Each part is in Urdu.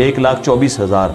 1,24,000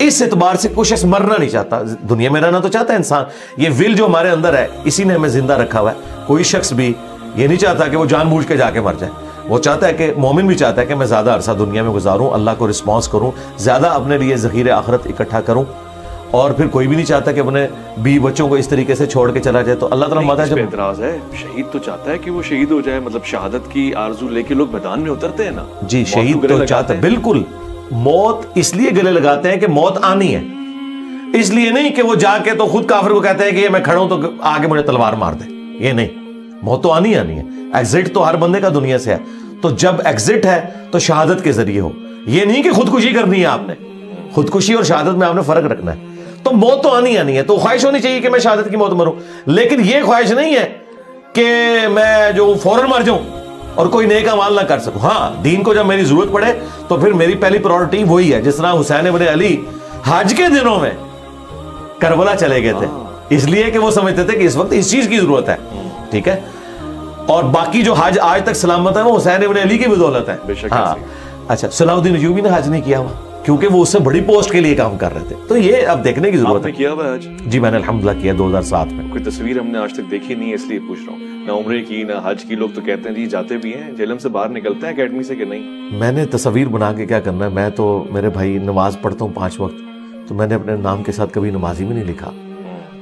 اس اعتبار سے کوئی شخص مرنا نہیں چاہتا. دنیا میں رہنا تو چاہتا ہے انسان, یہ ول جو ہمارے اندر ہے اسی نے ہمیں زندہ رکھا ہوا ہے. کوئی شخص بھی یہ نہیں چاہتا کہ وہ جان بوجھ کے جا کے مر جائے. وہ چاہتا ہے کہ مومن بھی چاہتا ہے کہ میں زیادہ عرصہ دنیا میں گزاروں, اللہ کو رسپانس کروں, زیادہ اپنے لیے ذخیرہ آخرت اکٹھا کروں. اور پھر کوئی بھی نہیں چاہتا کہ اپنے بیوی بچوں کو اس طریقے سے چھوڑ کے چلا جائے. تو اللہ تعالیٰ ماتا ہے جب اعتراض ہے, شہید تو چاہتا ہے کہ وہ شہید ہو جائے, مطلب شہادت کی آرزو لے کے لوگ میدان میں اترتے ہیں نا. جی شہید تو چاہتا ہے, بالکل. موت اس لیے گلے لگاتے ہیں کہ موت آنی ہے, اس لیے نہیں کہ وہ جا کے تو خود کافر کو کہتے ہیں کہ یہ میں کھڑا ہوں تو آگے مجھے تلوار مار دے. یہ نہیں, موت تو آنی ہے. ایگزٹ تو ہر بندے کا دنیا سے ہے, تو جب ایگزٹ ہے تو شہادت کے ذریعے ہو. یہ نہیں کہ خودکشی کرنی ہے آپ نے, خودکشی اور شہادت میں آپ نے فرق رکھنا ہے. تو موت تو آنی ہے, تو خواہش ہونی چاہیے کہ میں شہادت کی موت مروں, لیکن یہ خواہش نہیں ہے کہ میں جو فوراً مر جاؤں اور کوئی نیک اعمال نہ کر سکوں. ہاں دین کو جب میری ضرورت پڑے تو پھر میری پہلی پرائورٹی وہی ہے. جس طرح حسین ابن علی حج کے دنوں میں کربلا چلے گئے تھے, اس لیے کہ وہ سمجھتے تھے کہ اس وقت اس چیز کی ضرورت ہے. ٹھیک ہے, اور باقی جو حج آج تک سلامت ہے وہ حسین ابن علی کی بدولت ہے. ہاں اچھا, صلاح الدین ایوبی نے حج نہیں کیا ہوا کیونکہ وہ اس سے بڑی پوسٹ کے لیے کام کر رہے تھے. تو یہ اب دیکھنے کی ضرورت ہے. کیا ہوا حج؟ جی میں نے الحمدللہ کیا 2007 میں. کوئی تصویر ہم نے آج تک دیکھی نہیں, اس لیے پوچھ رہا ہوں. نہ عمرے کی نہ حج کی. لوگ تو کہتے ہیں جی جاتے بھی ہیں, جہلم سے باہر نکلتے ہیں اکیڈمی سے کہ نہیں. میں نے تصویر بنا کے کیا کرنا ہے, میں تو میرے بھائی نماز پڑھتا ہوں 5 وقت, تو میں نے اپنے نام کے ساتھ کبھی نمازی بھی نہیں لکھا,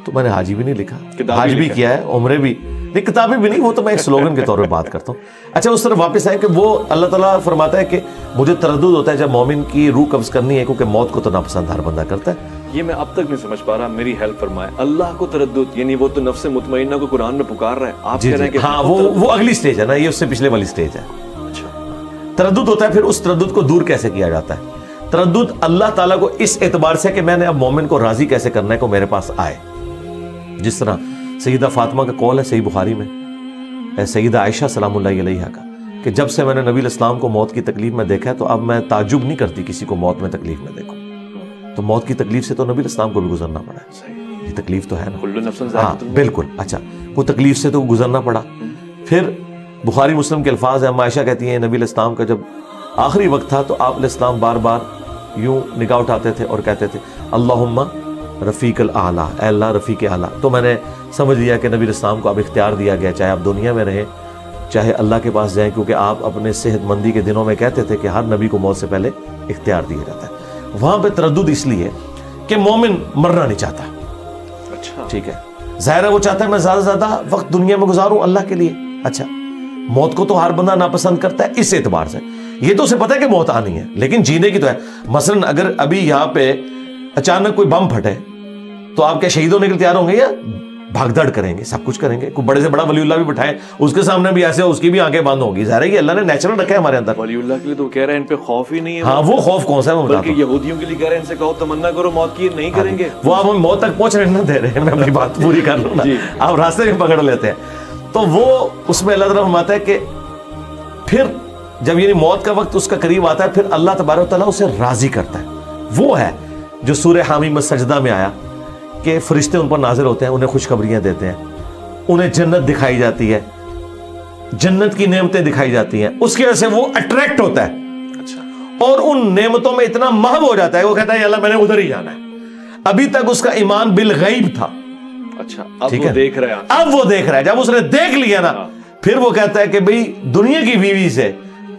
تو میں نے حاجی بھی نہیں لکھا. حج بھی کیا ہے, عمرے بھی نہیں, کتابیں بھی نہیں, وہ تو میں ایک سلوگن کے طور پہ بات کرتا ہوں. اچھا اس طرح واپس آئے کہ وہ اللہ تعالیٰ فرماتا ہے کہ مجھے تردد ہوتا ہے جب مومن کی روح قبض کرنی ہے, کیونکہ موت کو تو ناپسند ہر بندہ کرتا ہے. یہ میں اب تک نہیں سمجھ پا رہا, میری ہیلپ فرمائے. اللہ کو تردد یعنی وہ تو نفس مطمئنہ کو قرآن میں پکار رہا ہے, آپ کہہ رہے ہیں کہ ہاں وہ اگلی سٹیج ہے نا, یہ اس سے پچھلے والی سٹیج ہے. اچھا تردد ہوتا ہے, پھر اس تردد کو دور کیسے کیا جاتا ہے. تردد اللہ تعالیٰ کو اس اعتبار سے کہ میں نے اب مومن کو راضی کیسے کرنا ہے کو میرے پاس آئے. جس طرح سیدہ فاطمہ کا قول ہے صحیح بخاری میں, سیدہ عائشہ سلام اللہ علیہا کا, کہ جب سے میں نے نبی الاسلام کو موت کی تکلیف میں دیکھا ہے تو اب میں تعجب نہیں کرتی کسی کو موت میں تکلیف میں دیکھوں. تو موت کی تکلیف سے تو نبی الاسلام کو بھی گزرنا پڑا ہے, یہ تکلیف تو ہے نا. ہاں بالکل. اچھا وہ تکلیف سے تو گزرنا پڑا. پھر بخاری مسلم کے الفاظ ہیں, عائشہ کہتی ہیں نبی الاسلام کا جب آخری وقت تھا تو آپ علیہ السلام بار بار یوں نگاہ اٹھاتے تھے اور کہتے تھے اللہم رفیق الاعلیٰ, اے اللہ رفیق اعلیٰ. تو میں نے سمجھ لیا کہ نبی الاسلام کو اب اختیار دیا گیا, چاہے آپ دنیا میں رہیں چاہے اللہ کے پاس جائیں, کیونکہ آپ اپنے صحت مندی کے دنوں میں کہتے تھے کہ ہر نبی کو موت سے پہلے اختیار دیا جاتا ہے. وہاں پہ تردد اس لیے کہ مومن مرنا نہیں چاہتا. اچھا ٹھیک ہے, ظاہر ہے وہ چاہتا ہے میں زیادہ سے زیادہ وقت دنیا میں گزاروں اللہ کے لیے. اچھا موت کو تو ہر بندہ ناپسند کرتا ہے اس اعتبار سے, یہ تو اسے پتہ ہے کہ موت آنی ہے, لیکن جینے کی تو ہے. مثلا اگر ابھی یہاں پہ اچانک کوئی بم پھٹے تو آپ کیا شہید ہونے کے لیے تیار ہوں گے یا بھاگ دڑ کریں گے, سب کچھ کریں گے. کوئی بڑے سے بڑا ولی اللہ بھی بٹھائے اس کے سامنے بھی ایسے اس کی بھی آنکھیں بند ہوں گی. ظاہر ہے کہ اللہ نے نیچرل رکھا ہے ہمارے اندر. ولی اللہ کے لیے تو کہہ رہے ہیں ان پہ خوف ہی نہیں ہے. ہاں وہ خوف کون سا ہے, بلکہ یہودیوں کے لیے کہہ رہے ہیں ان سے کہو تمنا کرو موت کی, نہیں کریں گے. وہ آپ ہمیں موت تک پہنچ رہے نہ دے رہے ہیں, میں اپنی بات پوری کر لوں نا, آپ راستے میں پکڑ لیتے ہیں. تو وہ اس میں اللہ تعالیٰ فرماتا ہے کہ پھر جب یعنی موت کا وقت اس کا قریب آتا ہے پھر اللہ تبارک و تعالیٰ اسے راضی کرتا ہے. وہ ہے جو سورہ حامیم السجدہ میں آیا کہ فرشتے ان پر نازل ہوتے ہیں, انہیں خوشخبریاں دیتے ہیں, انہیں جنت دکھائی جاتی ہے, جنت کی نعمتیں دکھائی جاتی ہیں, اس کی وجہ سے وہ اٹریکٹ ہوتا ہے. اچھا اور ان نعمتوں میں اتنا محو ہو جاتا ہے, وہ کہتا ہے اللہ میں نے ادھر ہی جانا ہے. ابھی تک اس کا ایمان بالغیب تھا. اچھا اب وہ دیکھ رہا ہے, اب وہ دیکھ رہا ہے. جب اس نے دیکھ لیا نا پھر وہ کہتا ہے کہ بھئی دنیا کی بیوی سے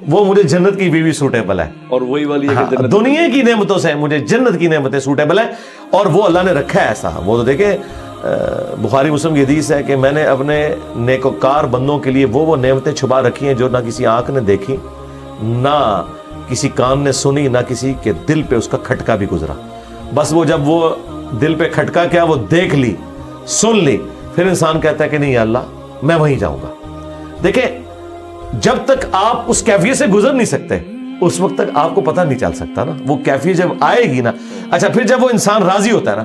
وہ مجھے جنت کی بیوی سوٹیبل ہے, اور وہی والی دنیا کی نعمتوں سے مجھے جنت کی نعمتیں سوٹیبل ہیں. اور وہ اللہ نے رکھا ہے ایسا. وہ تو دیکھیں بخاری مسلم کی حدیث ہے کہ میں نے اپنے نیکوکار بندوں کے لیے وہ نعمتیں چھپا رکھی ہیں جو نہ کسی آنکھ نے دیکھی, نہ کسی کان نے سنی, نہ کسی کے دل پہ اس کا کھٹکا بھی گزرا. بس وہ جب وہ دل پہ کھٹکا کیا وہ دیکھ لی, سن لی, پھر انسان کہتا ہے کہ نہیں اللہ میں وہیں جاؤں گا. دیکھیں جب تک آپ اس کیفیت سے گزر نہیں سکتے اس وقت تک آپ کو پتہ نہیں چل سکتا نا. وہ کیفیت جب آئے گی نا, اچھا پھر جب وہ انسان راضی ہوتا ہے نا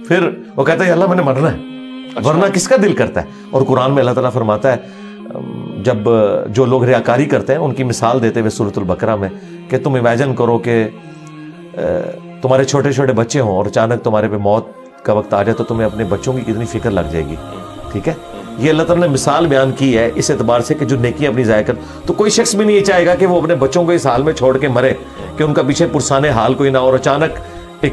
پھر وہ کہتا ہے اللہ میں نے مرنا ہے, ورنہ کس کا دل کرتا ہے. اور قرآن میں اللہ تعالیٰ فرماتا ہے جب جو لوگ ریاکاری کرتے ہیں ان کی مثال دیتے ہوئے سورۃ البقرہ میں کہ تم امیجن کرو کہ تمہارے چھوٹے چھوٹے بچے ہوں اور اچانک تمہارے پہ موت کا وقت آ جائے تو تمہیں اپنے بچوں کی کتنی فکر لگ جائے گی. ٹھیک ہے, یہ اللہ تعالیٰ نے مثال بیان کی ہے اس اعتبار سے کہ جو نیکی اپنی ضائع کر, تو کوئی شخص بھی نہیں یہ چاہے گا کہ وہ اپنے بچوں کو اس حال میں چھوڑ کے مرے کہ ان کا پیچھے پرسانے حال کوئی نہ, اور اچانک ایک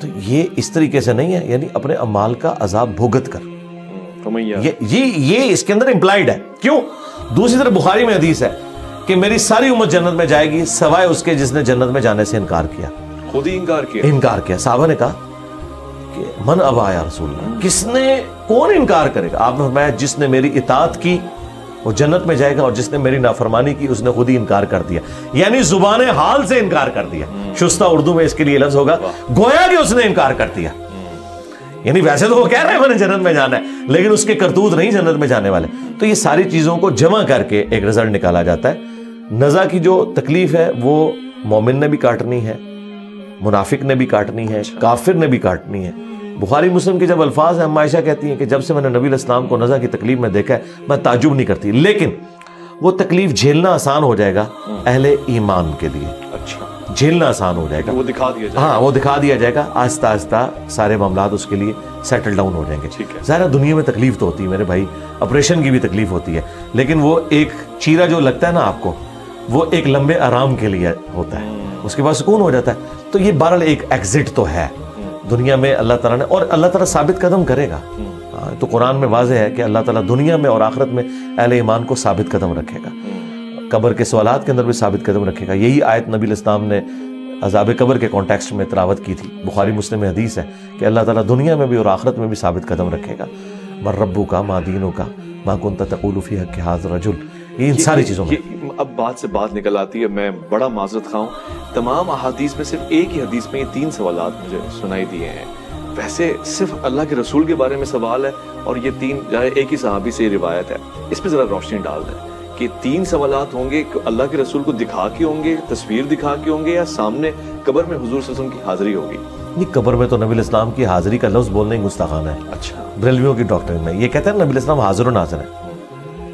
تو یہ اس طریقے سے نہیں ہے، یعنی اپنے اعمال کا عذاب بھگت کر، یہ اس کے اندر امپلائڈ ہے. کیوں؟ دوسری طرف بخاری میں حدیث ہے کہ میری ساری امت جنت میں جائے گی سوائے اس کے جس نے جنت میں جانے سے انکار کیا. خود ہی انکار کیا. صحابہ نے کہا کہ من ابا یا رسول اللہ، کس نے، کون انکار کرے گا؟ آپ نے فرمایا جس نے میری اطاعت کی وہ جنت میں جائے گا، اور جس نے میری نافرمانی کی اس نے خود ہی انکار کر دیا. یعنی زبان حال سے انکار کر دیا. شستہ اردو میں اس کے لیے لفظ ہوگا گویا کہ اس نے انکار کر دیا. یعنی ویسے تو وہ کہہ رہے ہیں میں نے جنت میں جانا ہے، لیکن اس کے کرتوت نہیں جنت میں جانے والے. تو یہ ساری چیزوں کو جمع کر کے ایک رزلٹ نکالا جاتا ہے. نزا کی جو تکلیف ہے وہ مومن نے بھی کاٹنی ہے، منافق نے بھی کاٹنی ہے، کافر نے بھی کاٹنی ہے. بخاری مسلم کے جب الفاظ ہیں، عائشہ کہتی ہیں کہ جب سے میں نے نبی علیہ السلام کو نزا کی تکلیف میں دیکھا ہے میں تعجب نہیں کرتی، لیکن وہ تکلیف جھیلنا آسان ہو جائے گا اہل ایمان کے لیے. اچھا، جھیلنا آسان ہو جائے گا، وہ دکھا دیا جائے گا. ہاں، وہ دکھا دیا جائے گا. آہستہ آہستہ سارے معاملات اس کے لیے سیٹل ڈاؤن ہو جائیں گے. ظاہر دنیا میں تکلیف تو ہوتی ہے میرے بھائی، آپریشن کی بھی تکلیف ہوتی ہے، لیکن وہ ایک چیرا جو لگتا ہے نا آپ کو، وہ ایک لمبے آرام کے لیے ہوتا ہے، اس کے بعد سکون ہو جاتا ہے. تو یہ بہرحال ایک ایگزٹ تو ہے دنیا میں اللہ تعالیٰ نے، اور اللہ تعالیٰ ثابت قدم کرے گا. تو قرآن میں واضح ہے کہ اللہ تعالیٰ دنیا میں اور آخرت میں اہل ایمان کو ثابت قدم رکھے گا. قبر کے سوالات کے اندر بھی ثابت قدم رکھے گا. یہی آیت نبی علیہ السلام نے عذاب قبر کے کانٹیکسٹ میں تلاوت کی تھی. بخاری مسلم میں حدیث ہے کہ اللہ تعالیٰ دنیا میں بھی اور آخرت میں بھی ثابت قدم رکھے گا. من ربک ما دینک ما کنت تقول فی حق ھذا الرجل. ان ساری چیزوں میں اب بات سے بات نکل آتی ہے. میں بڑا معذرت خواہ ہوں، تمام احادیث میں صرف ایک ہی حدیث میں یہ 3 سوالات مجھے سنائی دیے ہیں. ویسے صرف اللہ کے رسول کے بارے میں سوال ہے، اور یہ 3 ایک ہی صحابی سے یہ روایت ہے. اس پہ ذرا روشنی ڈال دیں کہ 3 سوالات ہوں گے اللہ کے رسول کو دکھا کے ہوں گے، تصویر دکھا کے ہوں گے، یا سامنے قبر میں حضور صلی اللہ علیہ وسلم کی حاضری ہوگی؟ نہیں، قبر میں تو نبی علیہ السلام کی حاضری کا لفظ بولنا ہی گستاخانہ ہے. اچھا، بریلویوں کی ڈاکٹرین میں یہ کہتے ہیں نبی علیہ السلام حاضر و ناظر ہے.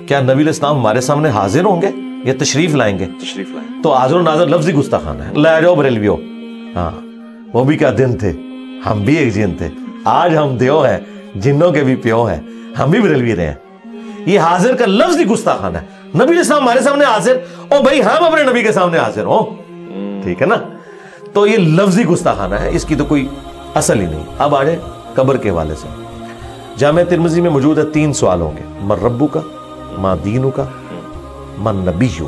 کیا نبی علیہ السلام ہمارے سامنے حاضر ہوں گے یا تشریف لائیں گے؟ تشریف لائیں. تو حاضر و ناظر لفظ ہی گستاخانہ ہے. لے جاؤ بریلویوں. ہاں، وہ بھی کیا دن تھے، ہم بھی ایک جن تھے. آج ہم دیو ہیں، جنوں کے بھی پیو ہیں، ہم بھی بریلوی رہے ہیں. یہ حاضر کا لفظ ہی گستاخانہ ہے. نبی علیہ السلام ہمارے سامنے حاضر، او بھائی ہم اپنے نبی کے سامنے حاضر ہوں، ٹھیک ہے نا. تو یہ لفظ ہی گستاخانہ ہے، اس کی تو کوئی اصل ہی نہیں. اب آ جائیں قبر کے حوالے سے. جامع ترمذی میں موجود ہے 3 سوال ہوں گے. من ربک ما دینک من نبیک.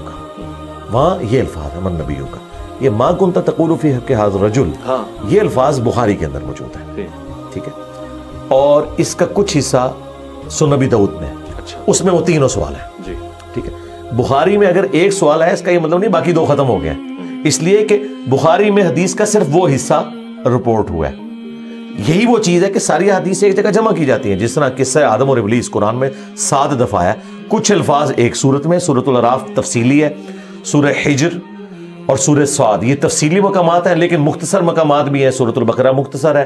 وہاں یہ الفاظ ہے من نبیک. یہ ما کنت تقول فی حق ھذا الرجل، یہ الفاظ بخاری کے اندر موجود ہے، ٹھیک ہے. اور اس کا کچھ حصہ سنن ابی داؤد میں ہے، اس میں وہ 3 سوال ہیں، ٹھیک ہے. بخاری میں اگر 1 سوال ہے اس کا یہ مطلب نہیں باقی 2 ختم ہو گئے ہیں، اس لیے کہ بخاری میں حدیث کا صرف وہ حصہ رپورٹ ہوا ہے. یہی وہ چیز ہے کہ ساری حدیث ایک جگہ جمع کی جاتی ہیں. جس طرح قصہ آدم اور ابلیس قرآن میں 7 دفعہ ہے. کچھ الفاظ ایک سورت میں، سورۃ الاعراف تفصیلی ہے، سورہ حجر اور سورہ صاد یہ تفصیلی مقامات ہیں، لیکن مختصر مقامات بھی ہیں. سورۃ البقرہ مختصر ہے،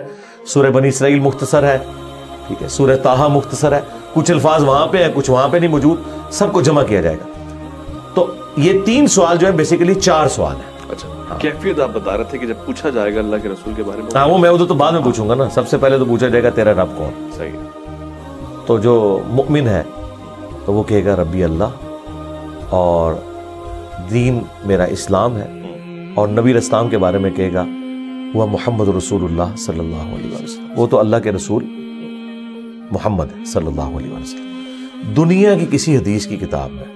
سورہ بنی اسرائیل مختصر ہے، ٹھیک ہے، سورہ طٰہٰ مختصر ہے. کچھ الفاظ وہاں پہ ہیں، کچھ وہاں پہ نہیں موجود، سب کو جمع کیا جائے گا. تو یہ 3 سوال جو ہے بیسیکلی 4 سوال ہیں. اچھا، کیفیت آپ بتا رہے تھے کہ جب پوچھا جائے گا اللہ کے رسول کے بارے میں. ہاں، وہ میں ادھر تو بعد میں پوچھوں گا نا. سب سے پہلے تو پوچھا جائے گا تیرا رب کون. صحیح ہے. تو جو مؤمن ہے تو وہ کہے گا ربی اللہ، اور دین میرا اسلام ہے، اور نبی علیہ السلام کے بارے میں کہے گا وہ محمد رسول اللہ صلی اللہ علیہ وسلم. وہ تو اللہ کے رسول محمد ہے صلی اللہ علیہ وسلم. دنیا کی کسی حدیث کی کتاب میں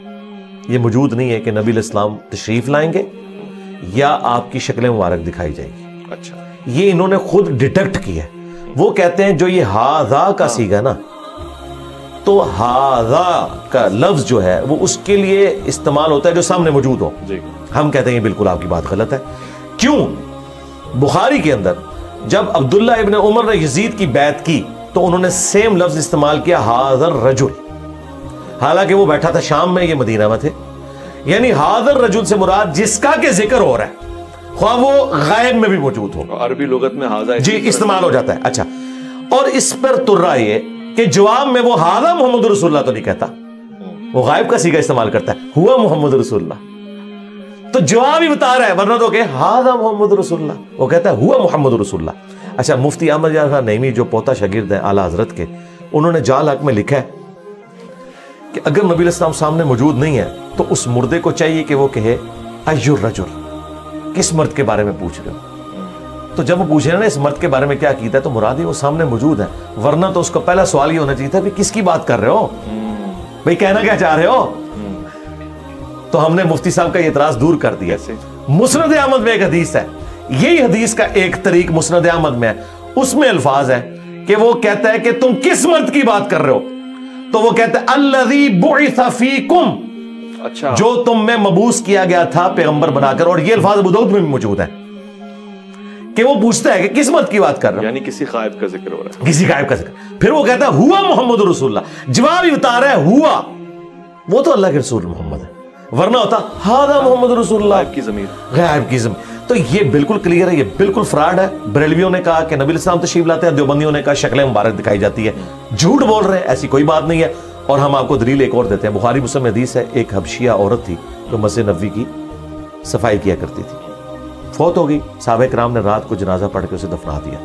یہ موجود نہیں ہے کہ نبی علیہ السلام تشریف لائیں گے یا آپ کی شکل مبارک دکھائی جائے گی. اچھا، یہ انہوں نے خود ڈیٹیکٹ کیا ہے. وہ کہتے ہیں جو یہ ہاذا کا سیگا نا، تو ہاذا کا لفظ جو ہے وہ اس کے لیے استعمال ہوتا ہے جو سامنے موجود ہو. ہم کہتے ہیں بالکل آپ کی بات غلط ہے. کیوں؟ بخاری کے اندر جب عبداللہ ابن عمر نے یزید کی بیعت کی تو انہوں نے سیم لفظ استعمال کیا ھذا الرجل، حالانکہ وہ بیٹھا تھا شام میں، یہ مدینہ میں تھے. یعنی ھذا الرجل سے مراد جس کا کہ ذکر ہو رہا ہے، خواہ وہ غائب میں بھی موجود ہو. عربی لغت میں ھذا جی استعمال ہو جاتا ہے. اچھا، اور اس پر ترا یہ کہ جواب میں وہ ھذا محمد رسول اللہ تو نہیں کہتا، وہ غائب کا صیغہ استعمال کرتا ہے ہوا محمد رسول اللہ. تو جواب ہی بتا رہا ہے، ورنہ تو کہ ھذا محمد رسول اللہ، وہ کہتا ہے ہوا محمد رسول اللہ. اچھا، مفتی احمد یار خان نعیمی جو پوتا شاگرد ہیں اعلیٰ حضرت کے، انہوں نے جال حق میں لکھا ہے کہ اگر نبی علیہ السلام سامنے موجود نہیں ہے تو اس مردے کو چاہیے کہ وہ کہے ای الرجل، کس مرد کے بارے میں پوچھ رہے ہو. تو جب وہ پوچھے نا اس مرد کے بارے میں کیا کیتا ہے تو مراد وہ سامنے موجود ہے، ورنہ تو اس کا پہلا سوال یہ ہونا چاہیے تھا کس کی بات کر رہے ہو بھائی، کہنا کیا چاہ رہے ہو؟ تو ہم نے مفتی صاحب کا یہ اعتراض دور کر دیا۔ مسند احمد میں ایک حدیث ہے، یہی حدیث کا ایک طریق مسند احمد میں ہے، اس میں الفاظ ہے کہ وہ کہتا ہے کہ تم کس مرد کی بات کر رہے ہو؟ تو وہ کہتا ہے الذی بعث فیکم، اچھا، جو تم میں مبعوث کیا گیا تھا پیغمبر بنا کر، اور یہ الفاظ ابو داؤد میں بھی موجود ہے کہ وہ پوچھتا ہے کہ کس مرد کی بات کر رہا ہے، یعنی کسی غائب کا ذکر ہو رہا ہے، کسی غائب کا ذکر۔ پھر وہ کہتا ہے ہوا محمد رسول اللہ، جواب ہی بتا رہا ہے ہوا، وہ تو اللہ کے رسول محمد ہے، ورنہ ہوتا ہذا محمد رسول اللہ، غائب کی ضمیر، غائب کی ضمیر۔ تو یہ بالکل کلیئر ہے، یہ بالکل فراڈ ہے۔ بریلویوں نے کہا کہ نبی الاسلام تشریف لاتے ہیں، دیوبندیوں نے کہا شکل مبارک دکھائی جاتی ہے، جھوٹ بول رہے ہیں، ایسی کوئی بات نہیں ہے۔ اور ہم آپ کو دلیل ایک اور دیتے ہیں، بخاری مسلم میں حدیث ہے، ایک حبشیہ عورت تھی جو مسجد نبوی کی صفائی کیا کرتی تھی، فوت ہو گئی، صحابہ کرام نے رات کو جنازہ پڑھ کے اسے دفنا دیا۔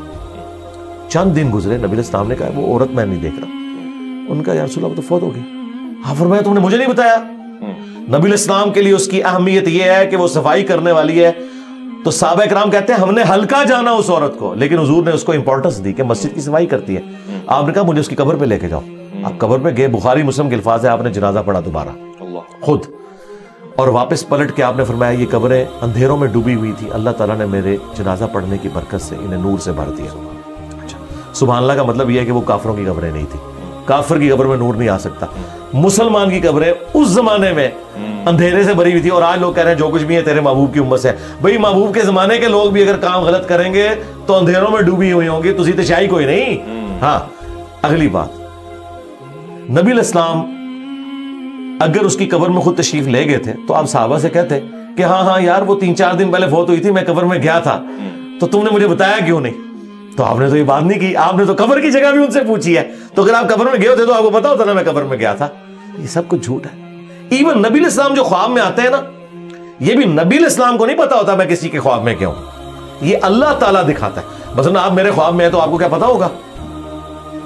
چند دن گزرے، نبی الاسلام نے کہا وہ عورت میں نہیں دیکھ رہا، ان کا یا رسول اللہ تو فوت ہو گئی۔ ہاں فرمایا تم نے مجھے نہیں بتایا؟ نبی الاسلام کے لیے اس کی اہمیت یہ ہے کہ وہ صفائی کرنے والی ہے، تو صحابہ کرام کہتے ہیں ہم نے ہلکا جانا اس عورت کو، لیکن حضور نے اس کو امپورٹنس دی کہ مسجد کی صفائی کرتی ہے۔ آپ نے کہا مجھے اس کی قبر پہ لے کے جاؤ، آپ قبر پہ گئے، بخاری مسلم کے الفاظ ہے، آپ نے جنازہ پڑھا دوبارہ خود، اور واپس پلٹ کے آپ نے فرمایا یہ قبریں اندھیروں میں ڈوبی ہوئی تھی، اللہ تعالیٰ نے میرے جنازہ پڑھنے کی برکت سے انہیں نور سے بھر دیا۔ سبحان اللہ کا مطلب یہ ہے کہ وہ کافروں کی قبریں نہیں تھی، کافر کی قبر میں نور نہیں آ سکتا، مسلمان کی قبریں اس زمانے میں اندھیرے سے بھری ہوئی تھی، اور آج لوگ کہہ رہے ہیں جو کچھ بھی ہے تیرے محبوب کی امت سے۔ بھئی محبوب کے زمانے کے لوگ بھی اگر کام غلط کریں گے تو اندھیروں میں ڈوبی ہوئی ہوں گی، تسی تو شاہی کوئی نہیں۔ ہاں اگلی بات، نبی الاسلام اگر اس کی قبر میں خود تشریف لے گئے تھے تو آپ صحابہ سے کہتے کہ ہاں ہاں یار وہ 3-4 دن پہلے فوت ہوئی تھی، میں قبر میں گیا تھا، تو تم نے مجھے بتایا کیوں نہیں؟ تو آپ نے تو یہ بات نہیں کی، آپ نے تو قبر کی جگہ بھی ان سے پوچھی ہے، تو اگر آپ قبر میں گئے ہوتے تو آپ کو پتا ہوتا نا میں قبر میں گیا تھا۔ یہ سب کچھ جھوٹ ہے۔ ایون نبی الاسلام جو خواب میں آتے ہیں نا، یہ بھی نبی الاسلام کو نہیں پتا ہوتا میں کسی کے خواب میں کیوں، یہ اللہ تعالیٰ دکھاتا ہے۔ مثلا آپ میرے خواب میں ہیں تو آپ کو کیا پتا ہوگا؟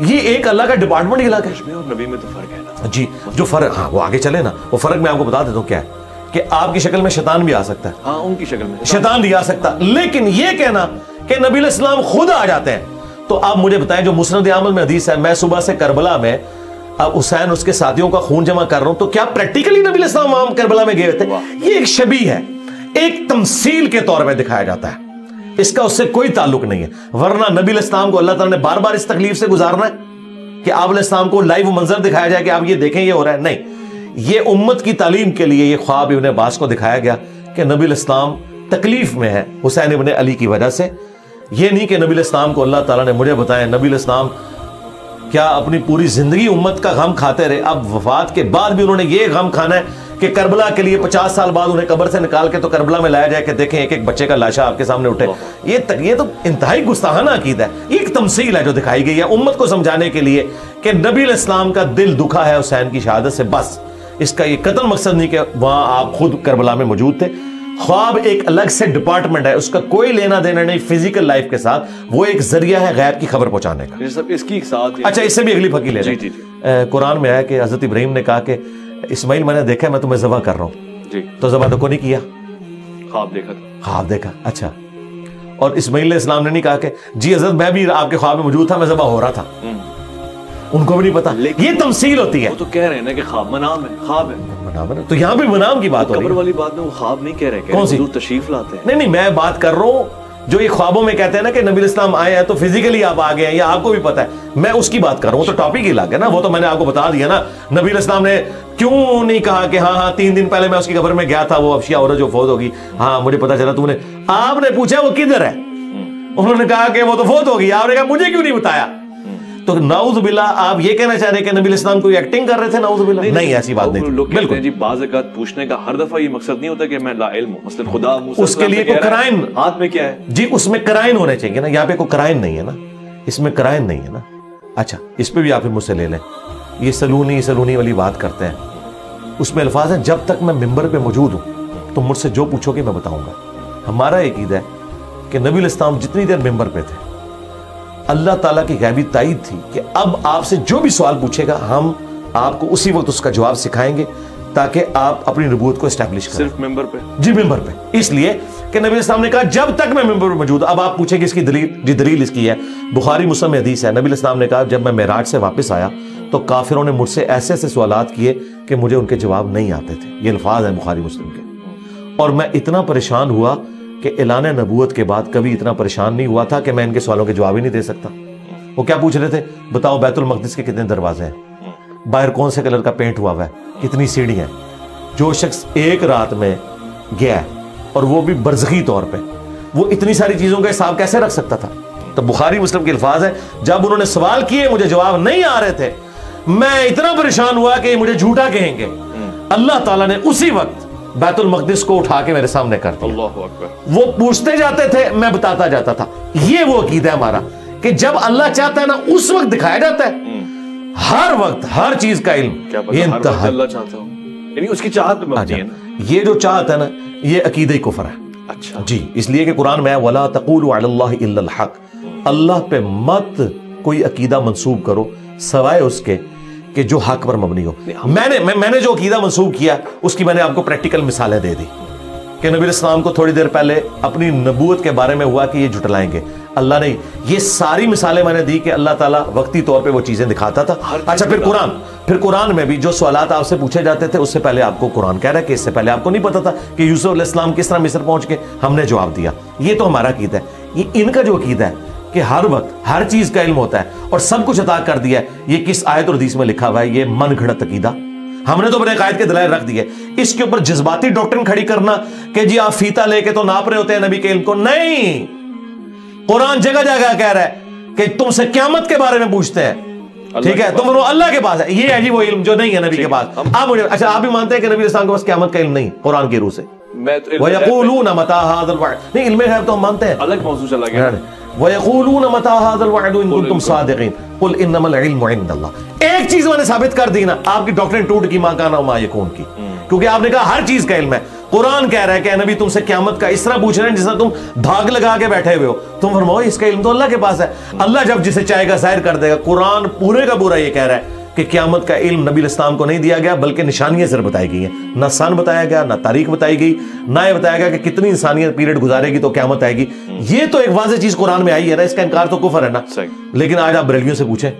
یہ ایک اللہ کا ڈپارٹمنٹ ہی علاقہ ہے۔ اور نبی میں تو فرق ہے نا جی، جو فرق، ہاں وہ آگے چلے نا، وہ فرق میں آپ کو بتا دیتا ہوں کیا ہے، کہ آپ کی شکل میں شیطان بھی آ سکتا ہے، ہاں ان کی شکل میں شیطان بھی آ سکتا، لیکن یہ کہنا کہ نبی الاسلام خود آ جاتے ہیں، تو آپ مجھے بتائیں جو مسند احمد میں حدیث ہے، میں صبح سے کربلا میں اب حسین اس کے ساتھیوں کا خون جمع کر رہا ہوں، تو کیا پریکٹیکلی نبی الاسلام وہاں کربلا میں گئے تھے؟ یہ ایک شبیہ ہے، ایک تمثیل کے طور پہ دکھایا جاتا ہے، اس کا اس سے کوئی تعلق نہیں ہے، ورنہ نبی الاسلام کو اللہ تعالیٰ نے بار بار اس تکلیف سے گزارنا ہے کہ آپ علیہ السلام کو لائیو منظر دکھایا جائے کہ آپ یہ دیکھیں یہ ہو رہا ہے، نہیں، یہ امت کی تعلیم کے لیے یہ خواب ابن عباس کو دکھایا گیا کہ نبی الاسلام تکلیف میں ہے حسین ابن علی کی وجہ سے، یہ نہیں کہ نبی الاسلام کو اللہ تعالیٰ نے مجھے بتایا۔ نبی الاسلام کیا اپنی پوری زندگی امت کا غم کھاتے رہے، اب وفات کے بعد بھی انہوں نے یہ غم کھانا ہے کہ کربلا کے لیے 50 سال بعد انہیں قبر سے نکال کے تو کربلا میں لایا جائے کہ دیکھیں ایک ایک بچے کا لاشا آپ کے سامنے اٹھے۔ یہ تو انتہائی گستاخانہ عقیدہ ہے، یہ ایک تمثیل ہے جو دکھائی گئی ہے امت کو سمجھانے کے لیے کہ نبی الاسلام کا دل دکھا ہے حسین کی شہادت سے، بس اس کا یہ قطعی مقصد نہیں کہ وہاں آپ خود کربلا میں موجود تھے۔ خواب ایک الگ سے ڈپارٹمنٹ ہے، اس کا کوئی لینا دینا نہیں فزیکل لائف کے ساتھ، وہ ایک ذریعہ ہے غیب کی خبر پہنچانے کا۔ اس کی ساتھ اچھا اس سے بھی اگلی پھکی لے لیں، قرآن میں آیا کہ حضرت ابراہیم نے کہا کہ اسماعیل میں نے دیکھا میں تمہیں ذبح کر رہا ہوں، جی تو ذبح تو کو نہیں کیا، خواب دیکھا تھا، خواب دیکھا، اچھا، اور اسماعیل علیہ السلام نے نہیں کہا کہ جی حضرت میں بھی آپ کے خواب میں موجود تھا، میں ذبح ہو رہا تھا، ان کو بھی نہیں پتا، یہ تمثیل ہوتی ہے۔ وہ تو کہہ رہے ہیں نا کہ خواب منام ہے، خواب ہے منام ہے، تو یہاں بھی منام کی بات ہو رہی ہے، قبر والی بات میں وہ خواب نہیں کہہ رہے، کون سی؟ حضور تشریف لاتے ہیں، نہیں میں بات کر رہا ہوں جو یہ خوابوں میں کہتے ہیں نا کہ نبی الاسلام آئے ہیں تو فزیکلی آپ آگے ہیں، یا آپ کو بھی پتا ہے، میں اس کی بات کر رہا ہوں، تو ٹاپک ہی الگ ہے نا، وہ تو میں نے آپ کو بتا دیا نا، نبی الاسلام نے کیوں نہیں کہا کہ ہاں 3 دن پہلے میں اس کی قبر میں گیا تھا، وہ حبشیہ عورت جو فوت ہوگی، ہاں مجھے پتا چلا، تم نے، آپ نے پوچھا وہ کدھر ہے، انہوں نے کہا کہ وہ تو فوت ہوگی، آپ نے کہا مجھے کیوں نہیں بتایا؟ تو نعوذ باللہ آپ یہ کہنا چاہ رہے کہ نبی الاسلام کوئی ایکٹنگ کر رہے تھے؟ نعوذ باللہ، نہیں ایسی بات نہیں، لوگ کہتے ہیں بالکل جی بعض اوقات پوچھنے کا ہر دفعہ یہ مقصد نہیں ہوتا کہ میں لا علم ہوں، مثلا خدا موسیٰ اس کے لیے کوئی کرائن ہاتھ میں کیا ہے، جی اس میں کرائن ہونے چاہیے نا، یہاں پہ کوئی کرائن نہیں ہے نا، اس میں کرائن نہیں ہے نا۔ اچھا اس پہ بھی آپ مجھ سے لے لیں، یہ سلونی والی بات کرتے ہیں، اس میں الفاظ ہیں جب تک میں ممبر پہ موجود ہوں تو مجھ سے جو پوچھو گے میں بتاؤں گا۔ ہمارا ایک عقیدہ ہے کہ نبی الاسلام جتنی دیر ممبر پہ تھے اللہ تعالیٰ کی غیبی تائید تھی کہ اب آپ سے جو بھی سوال پوچھے گا ہم آپ کو اسی وقت اس کا جواب سکھائیں گے، تاکہ آپ اپنی نبوت کو اسٹیبلش کریں. صرف ممبر پہ؟ جی ممبر پہ. اس لیے کہ نبی السلام نے کہا جب تک میں ممبر پر موجود. اب آپ پوچھیں کہ اس کی دلیل؟ جی دلیل اس کی ہے، بخاری مسلم میں حدیث ہے. نبی السلام نے کہا جب میں معراج سے واپس آیا تو کافروں نے مجھ سے ایسے ایسے سوالات کیے کہ مجھے ان کے جواب نہیں آتے تھے. یہ الفاظ ہیں بخاری مسلم کے. اور میں اتنا پریشان ہوا کہ اعلان نبوت کے بعد کبھی اتنا پریشان نہیں ہوا تھا کہ میں ان کے سوالوں کے جواب ہی نہیں دے سکتا. وہ کیا پوچھ رہے تھے؟ بتاؤ بیت المقدس کے کتنے دروازے ہیں، باہر کون سے کلر کا پینٹ ہوا ہوا ہے، کتنی سیڑھیاں ہیں. جو شخص ایک رات میں گیا ہے اور وہ بھی برزخی طور پہ، وہ اتنی ساری چیزوں کا حساب کیسے رکھ سکتا تھا؟ تو بخاری مسلم کے الفاظ ہیں جب انہوں نے سوال کیے مجھے جواب نہیں آ رہے تھے، میں اتنا پریشان ہوا کہ مجھے جھوٹا کہیں گے. اللہ تعالیٰ نے اسی وقت بیت المقدس کو اٹھا کے میرے سامنے کر دیا. اللہ اکبر. وہ پوچھتے جاتے تھے میں بتاتا جاتا تھا. یہ وہ عقیدہ ہے ہمارا کہ جب اللہ چاہتا ہے نا اس وقت دکھایا جاتا ہے. ہر وقت ہر چیز کا علم. کیا پتہ ہر وقت اللہ چاہتا ہوں، یعنی اس کی چاہت پہ مبنی ہے نا. یہ جو چاہت ہے نا یہ عقیدہ کفر ہے. اچھا جی اس لیے کہ قرآن میں وَلَا تَقُولُوا عَلَى اللَّهِ إِلَّا الْحَقِّ، اللہ پہ مت کوئی عقیدہ منسوب کرو سوائے اس کے کہ جو حق پر مبنی ہو. میں نے جو عقیدہ منسوب کیا اس کی میں نے آپ کو پریکٹیکل مثالیں دے دی کہ نبی الاسلام کو تھوڑی دیر پہلے اپنی نبوت کے بارے میں ہوا کہ یہ جھٹلائیں گے. اللہ نے یہ ساری مثالیں میں نے دی کہ اللہ تعالیٰ وقتی طور پہ وہ چیزیں دکھاتا تھا. اچھا پھر قرآن میں بھی جو سوالات آپ سے پوچھے جاتے تھے اس سے پہلے آپ کو قرآن کہہ رہا ہے کہ اس سے پہلے آپ کو نہیں پتا تھا کہ یوسف علیہ السلام کس طرح مصر پہنچ کے ہم نے جواب دیا. یہ تو ہمارا عقیدہ ہے. یہ ان کا جو عقیدہ ہے کہ ہر وقت ہر چیز کا علم ہوتا ہے اور سب کچھ عطا کر دیا ہے، یہ کس آیت اور حدیث میں لکھا ہوا ہے؟ یہ من گھڑت عقیدہ. ہم نے تو اپنے قائد کے دلائل رکھ دیے. اس کے اوپر جذباتی ڈاکٹرن کھڑی کرنا کہ جی آپ فیتا لے کے تو ناپ رہے ہوتے ہیں نبی کے علم کو. نہیں، قرآن جگہ جگہ کہہ رہا ہے کہ تم سے قیامت کے بارے میں پوچھتے ہیں. ٹھیک ہے تم اللہ کے پاس ہے. یہ ہے جی وہ علم جو نہیں ہے نبی کے پاس. آپ مجھے اچھا آپ بھی مانتے ہیں کہ نبی السلام کے پاس قیامت کا علم نہیں قرآن کی روح سے؟ وَيَقُولُونَ مَتَىٰ هَٰذَا الْوَعْدُ. نہیں علم غیب تو ہم مانتے ہیں. الگ موضوع چلا گیا. وَيَقُولُونَ مَتَىٰ هَٰذَا الْوَعْدُ إِن كُنتُمْ صَادِقِينَ قُلْ إِنَّمَا الْعِلْمُ عِندَ اللَّهِ. ایک چیز میں نے ثابت کر دی نا، آپ کی ڈاکٹرین ٹوٹ کی ماں کا نام یکون کی، کیونکہ آپ نے کہا ہر چیز کا علم ہے. قرآن کہہ رہا ہے کہ اے نبی تم سے قیامت کا اس طرح پوچھ رہے ہیں جس طرح تم دھاگ لگا کے بیٹھے ہوئے ہو. تم فرماؤ اس کا علم تو اللہ کے پاس ہے. اللہ جب جسے چاہے گا ظاہر کر دے گا. قرآن پورے کا پورا یہ کہہ رہا ہے کہ قیامت کا علم نبی الاسلام کو نہیں دیا گیا بلکہ نشانیاں صرف بتائی گئی ہیں. نہ سن بتایا گیا، نہ تاریخ بتائی گئی، نہ یہ بتایا گیا کہ کتنی انسانیت پیریڈ گزارے گی تو قیامت آئے گی. یہ تو ایک واضح چیز قرآن میں آئی ہے نا، اس کا انکار تو کفر ہے نا. لیکن آج آپ بریلویوں سے پوچھیں،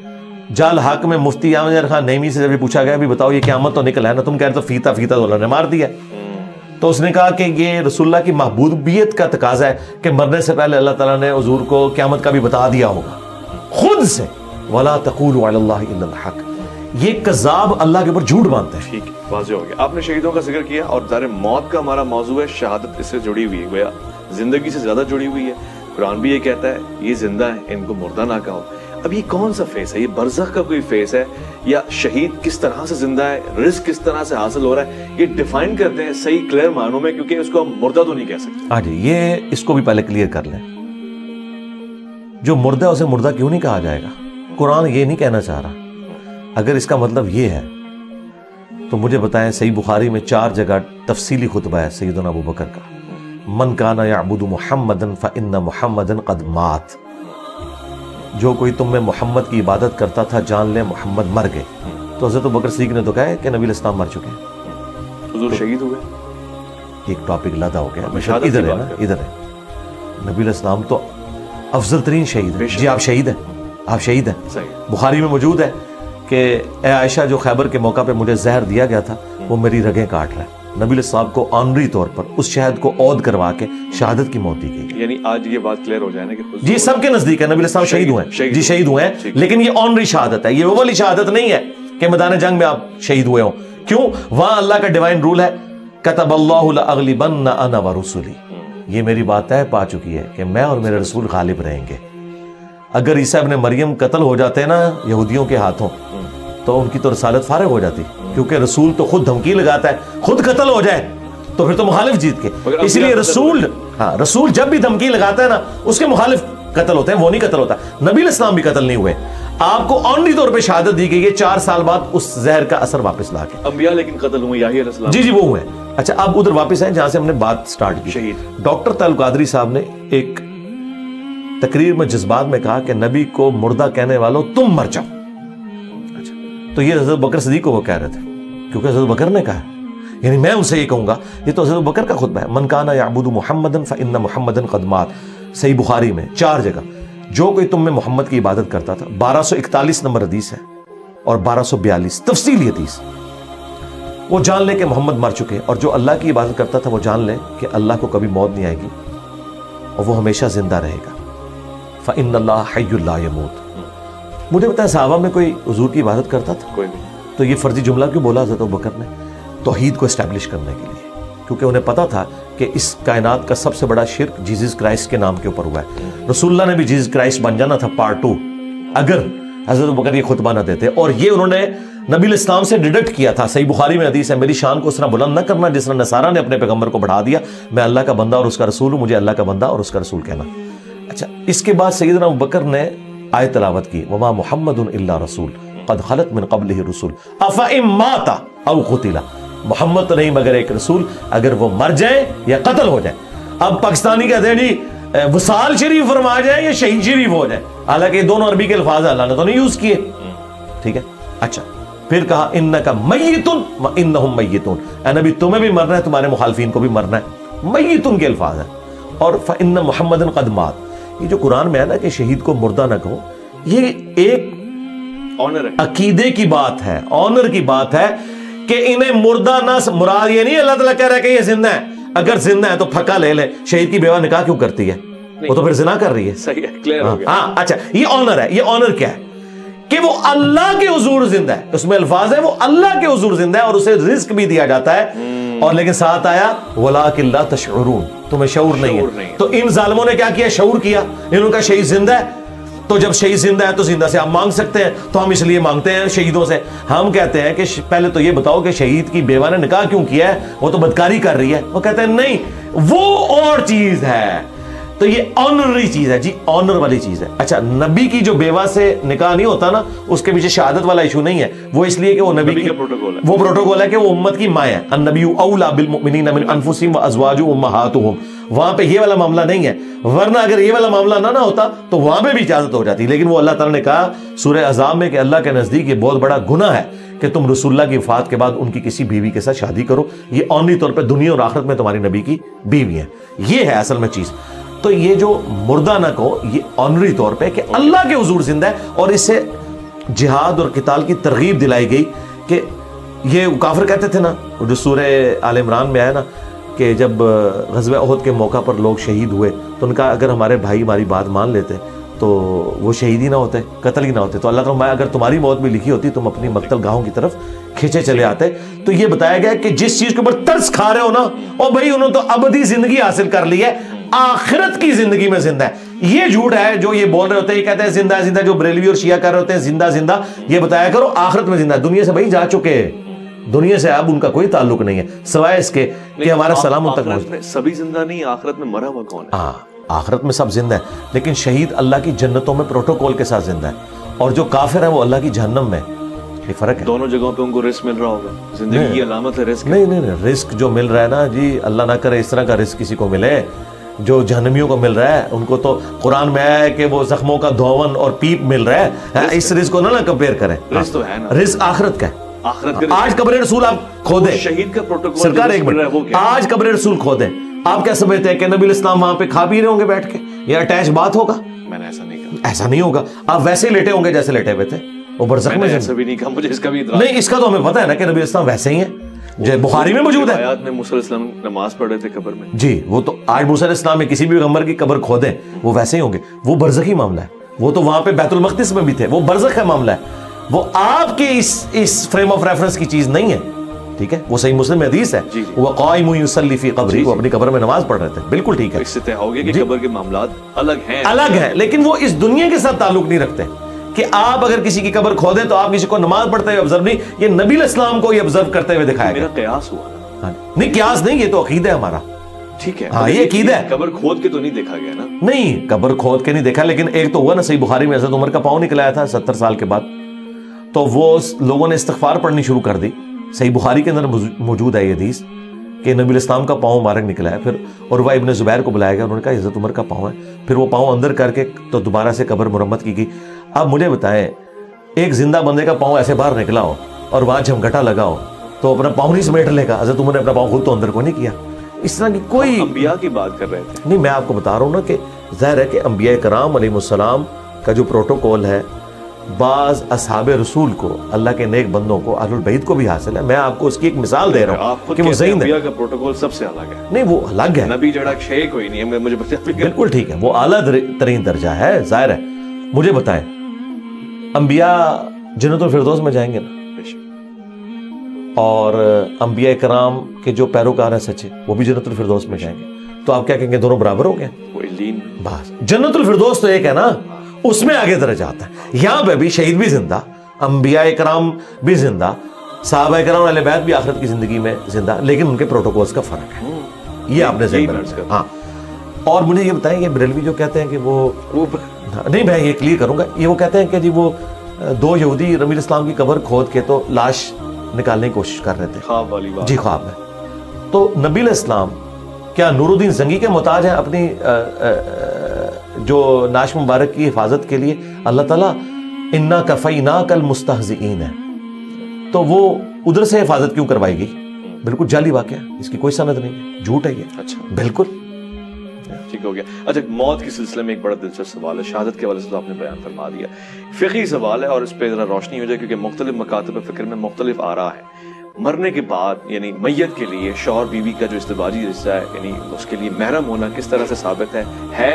جال حق میں مفتی احمد خان نعیمی سے جب پوچھا گیا بھی بتاؤ یہ قیامت تو نکل ہے نا، تم کہہ رہے تو فیتا تو اللہ نے مار دیا. تو اس نے کہا کہ یہ رسول اللہ کی محبوبیت کا تقاضا ہے کہ مرنے سے پہلے اللہ تعالیٰ نے حضور کو قیامت کا بھی بتا دیا ہوگا خود سے. وَلَا تَقُولُوا عَلَى اللَّهِ إِلَّا الْحَقِّ. یہ کذاب اللہ کے اوپر جھوٹ مانتے ہیں. ٹھیک واضح ہو گیا. آپ نے شہیدوں کا ذکر کیا اور ظاہر موت کا ہمارا موضوع ہے. شہادت اس سے جڑی ہوئی ہے، گویا زندگی سے زیادہ جڑی ہوئی ہے. قرآن بھی یہ کہتا ہے یہ زندہ ہے ان کو مردہ نہ کہو. اب یہ کون سا فیس ہے؟ یہ برزخ کا کوئی فیس ہے یا شہید کس طرح سے زندہ ہے، رزق کس طرح سے حاصل ہو رہا ہے؟ یہ ڈیفائن کرتے ہیں صحیح کلیئر معنوں میں، کیونکہ اس کو ہم مردہ تو نہیں کہہ سکتے. ہاں جی یہ اس کو بھی پہلے کلیئر کر لیں. جو مردہ اسے مردہ کیوں نہیں کہا جائے گا؟ قرآن یہ نہیں کہنا چاہ رہا. اگر اس کا مطلب یہ ہے تو مجھے بتائیں صحیح بخاری میں 4 جگہ تفصیلی خطبہ ہے سیدنا ابو بکر کا. من کان یعبد محمدا فإن محمدا قد مات. جو کوئی تم میں محمد کی عبادت کرتا تھا جان لے محمد مر گئے. تو حضرت ابو بکر صدیق نے تو کہا ہے کہ نبی الاسلام مر چکے ہیں. حضور شہید ہوئے. ایک ٹاپک لادہ ہو گیا. ادھر ہے نا، ادھر ہے. نبی الاسلام تو افضل ترین شہید ہے. جی آپ شہید ہیں، آپ شہید ہیں. بخاری میں موجود ہے کہ اے عائشہ جو خیبر کے موقع پہ مجھے زہر دیا گیا تھا وہ میری رگیں کاٹ رہا ہے. نبی علیہ السلام کو آنری طور پر اس شہد کو عود کروا کے شہادت کی موت دی گئی. یعنی آج یہ بات کلیئر ہو جائے نا کہ جی سب کے نزدیک ہے نبی علیہ السلام شہید ہوئے ہیں. جی شہید ہوئے ہیں، لیکن یہ آنری شہادت ہے. یہ وہ والی شہادت نہیں ہے کہ میدان جنگ میں آپ شہید ہوئے ہوں. کیوں؟ وہاں اللہ کا ڈیوائن رول ہے کتب اللہ لأغلبن انا ورسلی. یہ میری بات طے پا چکی ہے کہ میں اور میرے رسول غالب رہیں گے. اگر عیسیٰ ابن مریم قتل ہو جاتے ہیں نا یہودیوں کے ہاتھوں تو ان کی تو رسالت فارغ ہو جاتی، کیونکہ رسول تو خود دھمکی لگاتا ہے خود قتل ہو جائے تو پھر تو مخالف جیت کے. اس لیے رسول جب بھی دھمکی لگاتا ہے نا اس کے مخالف قتل ہوتے ہیں، وہ نہیں قتل ہوتا. نبی علیہ السلام بھی قتل نہیں ہوئے. آپ کو آنری طور پہ شہادت دی گئی ہے 4 سال بعد اس زہر کا اثر واپس لا کے. انبیاء لیکن قتل ہوئے یحییٰ علیہ السلام. جی وہ ہوئے. اچھا اب ادھر واپس ہیں جہاں سے ہم نے بات سٹارٹ کی. شہید ڈاکٹر تعلق قادری صاحب نے ایک تقریر میں جذبات میں کہا کہ نبی کو مردہ کہنے والوں تم مر جاؤ. اچھا تو یہ حضرت بکر صدیق کو وہ کہہ رہے تھے کیونکہ حضرت بکر نے کہا یعنی میں ان سے یہ کہوں گا, یہ تو حضرت بکر کا خطبہ ہے, من کانا یعبد محمدن فإن محمدن قد مات, صحیح بخاری میں 4 جگہ, جو کوئی تم میں محمد کی عبادت کرتا تھا, 1241 نمبر حدیث ہے اور 1242 تفصیلی حدیث, وہ جان لے کہ محمد مر چکے, اور جو اللہ کی عبادت کرتا تھا وہ جان لے کہ اللہ کو کبھی موت نہیں آئے گی اور وہ ہمیشہ زندہ رہے گا. فإن اللہ حی لا یموت. مجھے بتائیں صحابہ میں کوئی حضور کی عبادت کرتا تھا؟ کوئی نہیں. تو یہ فرضی جملہ کیوں بولا حضرت ابوبکر نے؟ توحید کو اسٹیبلش کرنے کے لیے, کیونکہ انہیں پتا تھا کہ اس کائنات کا سب سے بڑا شرک جیزس کرائسٹ کے نام کے اوپر ہوا ہے. رسول اللہ نے بھی جیزس کرائسٹ بن جانا تھا پارٹ 2 اگر حضرت ابوبکر یہ خطبہ نہ دیتے, اور یہ انہوں نے نبی الاسلام سے ڈیڈکٹ کیا تھا. صحیح بخاری میں حدیث ہے, میری شان کو اس طرح بلند نہ کرنا جس طرح نصارہ نے اپنے پیغمبر کو بڑھا دیا, میں اللہ کا بندہ اور اس کا رسول ہوں, مجھے اللہ کا بندہ اور اس کا رسول کہنا. اچھا, اس کے بعد سیدنا ابوبکر نے آیت تلاوت کی, وما محمد الا رسول قد خلت من قبلہ رسول افئن مات او قتل. محمد تو نہیں مگر ایک رسول, اگر وہ مر جائیں یا قتل ہو جائیں. اب پاکستانی کہتے ہیں جی وصال شریف فرما جائیں یا شہید شریف ہو جائیں, حالانکہ یہ دونوں عربی کے الفاظ اللہ نے تو نہیں یوز کیے. ٹھیک ہے. اچھا, پھر کہا انک میت وانہم میتون, اے نبی تمہیں بھی مرنا ہے, تمہارے مخالفین کو بھی مرنا ہے. میتون کے الفاظ ہیں. اور فإن محمدن قد مات, یہ جو قرآن میں ہے نا کہ شہید کو مردہ نہ کہو, یہ ایک آنر ہے, عقیدے کی بات ہے, آنر کی بات ہے کہ انہیں مردہ نہ مراد یہ نہیں اللہ تعالیٰ کہہ رہا ہے کہ یہ زندہ ہے. اگر زندہ ہے تو پھکا لے لے, شہید کی بیوہ نکاح کیوں کرتی ہے, وہ تو پھر زنا کر رہی ہے. صحیح ہے, کلیئر ہو گیا. ہاں اچھا, یہ آنر ہے. یہ آنر کیا ہے کہ وہ اللہ کے حضور زندہ ہے, اس میں الفاظ ہے وہ اللہ کے حضور زندہ ہے اور اسے رزق بھی دیا جاتا ہے, اور لیکن ساتھ آیا وَلَٰكِن لَا تَشْعُرُونَ, تمہیں شعور نہیں ہے. تو ان ظالموں نے کیا کیا, شعور کیا. انہوں کا شہید زندہ ہے, تو جب شہید زندہ ہے تو زندہ سے آپ مانگ سکتے ہیں, تو ہم اس لیے مانگتے ہیں شہیدوں سے. ہم کہتے ہیں کہ پہلے تو یہ بتاؤ کہ شہید کی بیوہ نے نکاح کیوں کیا ہے, وہ تو بدکاری کر رہی ہے. وہ کہتے ہیں نہیں, وہ اور چیز ہے. تو یہ آنرری چیز ہے جی, آنر والی چیز ہے. اچھا, نبی کی جو بیوہ سے نکاح نہیں ہوتا نا, اس کے پیچھے شہادت والا ایشو نہیں ہے, وہ اس لیے کہ وہ نبی کی پروٹوکول ہے, وہ پروٹوکول ہے کہ وہ امت کی ماں ہے. النبی اولا بالمؤمنین من انفسہم وازواجہ امہاتہم, وہاں پہ یہ والا معاملہ نہیں ہے. ورنہ اگر یہ والا معاملہ نہ ہوتا تو وہاں پہ بھی اجازت ہو جاتی. لیکن وہ اللہ تعالیٰ نے کہا سورہ احزاب میں کہ اللہ کے نزدیک یہ بہت بڑا گناہ ہے کہ تم رسول اللہ کی وفات کے بعد ان کی کسی بیوی کے ساتھ شادی کرو. یہ آنری طور پہ دنیا اور آخرت میں تمہاری نبی کی بیوی ہے. یہ ہے اصل میں چیز. تو یہ جو مردہ نہ کہو, یہ آنری طور پہ کہ اللہ کے حضور زندہ ہے, اور اس سے جہاد اور قتال کی ترغیب دلائی گئی. کہ یہ کافر کہتے تھے نا, جو سورہ آل عمران میں آیا نا کہ جب غزوہ احد کے موقع پر لوگ شہید ہوئے تو ان کا اگر ہمارے بھائی ہماری بات مان لیتے تو وہ شہید ہی نہ ہوتے, قتل ہی نہ ہوتے. تو اللہ تعالیٰ اگر تمہاری موت بھی لکھی ہوتی تم اپنی مقتل گاہوں کی طرف کھینچے چلے آتے. تو یہ بتایا گیا کہ جس چیز کے اوپر ترس کھا رہے ہو نا, اور بھائی انہوں تو ابدی زندگی حاصل کر لی ہے, آخرت کی زندگی میں زندہ ہے. یہ جھوٹ ہے جو یہ بول رہے ہوتے ہیں, یہ کہتے ہیں زندہ زندہ, جو بریلوی اور شیعہ کر رہے ہوتے ہیں زندہ زندہ. یہ بتایا کرو آخرت میں زندہ ہے. دنیا سے بھائی جا چکے, دنیا سے اب ان کا کوئی تعلق نہیں ہے سوائے اس کے کہ ہمارا سلام ان تک پہنچے. سبھی زندہ نہیں, آخرت میں مرا ہوا کون ہے؟ ہاں, آخرت میں سب زندہ ہے, لیکن شہید اللہ کی جنتوں میں پروٹوکول کے ساتھ زندہ ہے, اور جو کافر ہے وہ اللہ کی جہنم میں. یہ فرق ہے. دونوں جگہوں پہ ان کو رزق مل رہا ہوگا, زندگی کی علامت ہے رزق. نہیں نہیں نہیں, رزق جو مل رہا ہے نا جی, اللہ نہ کرے اس طرح کا رزق کسی کو ملے جو جہنمیوں کو مل رہا ہے. ان کو تو قرآن میں آیا ہے کہ وہ زخموں کا دھون اور پیپ مل رہا ہے. اس رزق کو نہ کمپیئر کریں. رزق تو ہے نا, رزق آخرت کا ہے. آخرت کا. آج قبر رسول آپ کھودیں, شہید کا پروٹوکول سرکار ایک منٹ, آج قبر رسول کھودیں, آپ کیا سمجھتے ہیں کہ نبی الاسلام وہاں پہ کھا پی رہے ہوں گے بیٹھ کے, یا اٹیچ بات ہوگا؟ میں نے ایسا نہیں کہا. ایسا نہیں ہوگا. آپ ویسے ہی لیٹے ہوں گے جیسے لیٹے ہوئے تھے, وہ برزخ میں. ایسا بھی نہیں کہا, مجھے اس کا بھی نہیں, اس کا تو ہمیں پتہ ہے نا کہ نبی الاسلام ویسے ہی ہیں, جو بخاری میں موجود ہے. آیات میں موسیٰ علیہ السلام نماز پڑھ رہے تھے قبر میں. جی, وہ تو آج موسیٰ علیہ السلام میں کسی بھی پیغمبر کی قبر کھودیں وہ ویسے ہی ہوں گے. وہ برزخی معاملہ ہے, وہ تو وہاں پہ بیت المقدس میں بھی تھے, وہ برزخ کا معاملہ ہے. وہ آپ کے اس فریم آف ریفرنس کی چیز نہیں ہے. ٹھیک ہے, وہ صحیح مسلم میں حدیث ہے, وہ قائم یصلی فی قبری, وہ اپنی قبر میں نماز پڑھ رہے تھے. بالکل ٹھیک ہے. اس سے طے ہو گیا کہ قبر کے معاملات الگ ہیں, لیکن وہ اس دنیا کے ساتھ تعلق نہیں رکھتے. کہ آپ اگر کسی کی قبر کھودیں تو آپ کسی کو نماز پڑھتے ہوئے آبزرو نہیں, یہ نبی الاسلام کو یہ آبزرو کرتے ہوئے دکھایا گیا. میرا قیاس ہوا نہیں, قیاس نہیں, یہ تو عقیدہ ہے ہمارا. ٹھیک ہے, ہاں, یہ عقیدہ ہے. قبر کھود کے تو نہیں دیکھا گیا نا. نہیں, قبر کھود کے نہیں دیکھا, لیکن ایک تو ہوا نا صحیح بخاری میں حضرت عمر کا پاؤں نکل آیا تھا 70 سال کے بعد, تو وہ لوگوں نے استغفار پڑھنی شروع کر دی. صحیح بخاری کے اندر موجود ہے یہ حدیث کہ نبی الاسلام کا پاؤں مبارک نکلا ہے. پھر عروہ ابن زبیر کو بلایا گیا, انہوں نے کہا حضرت عمر کا پاؤں ہے. پھر وہ پاؤں اندر کر کے تو دوبارہ سے قبر مرمت کی گئی. اب مجھے بتائیں, ایک زندہ بندے کا پاؤں ایسے باہر نکلا ہو اور وہاں جھمگھٹا لگا ہو, تو اپنا پاؤں نہیں سمیٹ لے گا. حضرت عمر نے اپنا پاؤں خود تو اندر کو نہیں کیا. اس طرح کی کوئی انبیاء کی بات کر رہے تھے. نہیں, میں آپ کو بتا رہا ہوں نا کہ ظاہر ہے کہ انبیاء کرام علیہ السلام کا جو پروٹوکول ہے بعض اصحاب رسول کو, اللہ کے نیک بندوں کو, اہل البیت کو بھی حاصل ہے. میں آپ کو اس کی ایک مثال دے رہا ہوں کہ وہ ذہین ہے. انبیاء کا پروٹوکول سب سے الگ ہے. نہیں وہ الگ ہے, نبی جڑا شے کوئی نہیں ہے, مجھے بالکل ٹھیک ہے, وہ اعلیٰ ترین درجہ ہے. ظاہر ہے. مجھے بتائیں انبیاء جنت الفردوس میں جائیں گے نا, اور انبیاء کرام کے جو پیروکار ہیں سچے وہ بھی جنت الفردوس میں جائیں گے. تو آپ کیا کہیں گے, دونوں برابر ہو گئے؟ بس جنت الفردوس تو ایک ہے نا, اس میں آگے درجہ آتا ہے. یہاں پہ بھی شہید بھی زندہ, انبیاء کرام بھی زندہ, صحابہ کرام اہل بیت بھی آخرت کی زندگی میں زندہ, لیکن ان کے پروٹوکولز کا فرق ہے. یہ آپ نے ذہن میں رکھا. ہاں, اور مجھے یہ بتائیں یہ بریلوی جو کہتے ہیں کہ وہ نہیں, میں یہ کلیئر کروں گا, یہ وہ کہتے ہیں کہ جی وہ 2 یہودی ربیع الاسلام کی قبر کھود کے تو لاش نکالنے کی کوشش کر رہے تھے. خواب والی بات. جی خواب میں. تو نبی علیہ السلام کیا نور الدین زنگی کے محتاج ہیں اپنی جو ناش مبارک کی حفاظت کے لیے؟ اللہ تعالیٰ انا کفیناک المستہزئین ہے, تو وہ ادھر سے حفاظت کیوں کروائی گئی؟ بالکل جعلی واقعہ, اس کی کوئی سند نہیں ہے, جھوٹ ہے یہ. اچھا بالکل ٹھیک ہو گیا. اچھا, موت کے سلسلے میں ایک بڑا دلچسپ سوال ہے, شہادت کے حوالے سے تو آپ نے بیان فرما دیا, فقہی سوال ہے اور اس پہ ذرا روشنی ہو جائے کیونکہ مختلف مکاتب فکر میں مختلف آراء ہے. مرنے کے بعد یعنی میت کے لیے شوہر بیوی کا جو ازدواجی رشتہ ہے, یعنی اس کے لیے محرم ہونا کس طرح سے ثابت ہے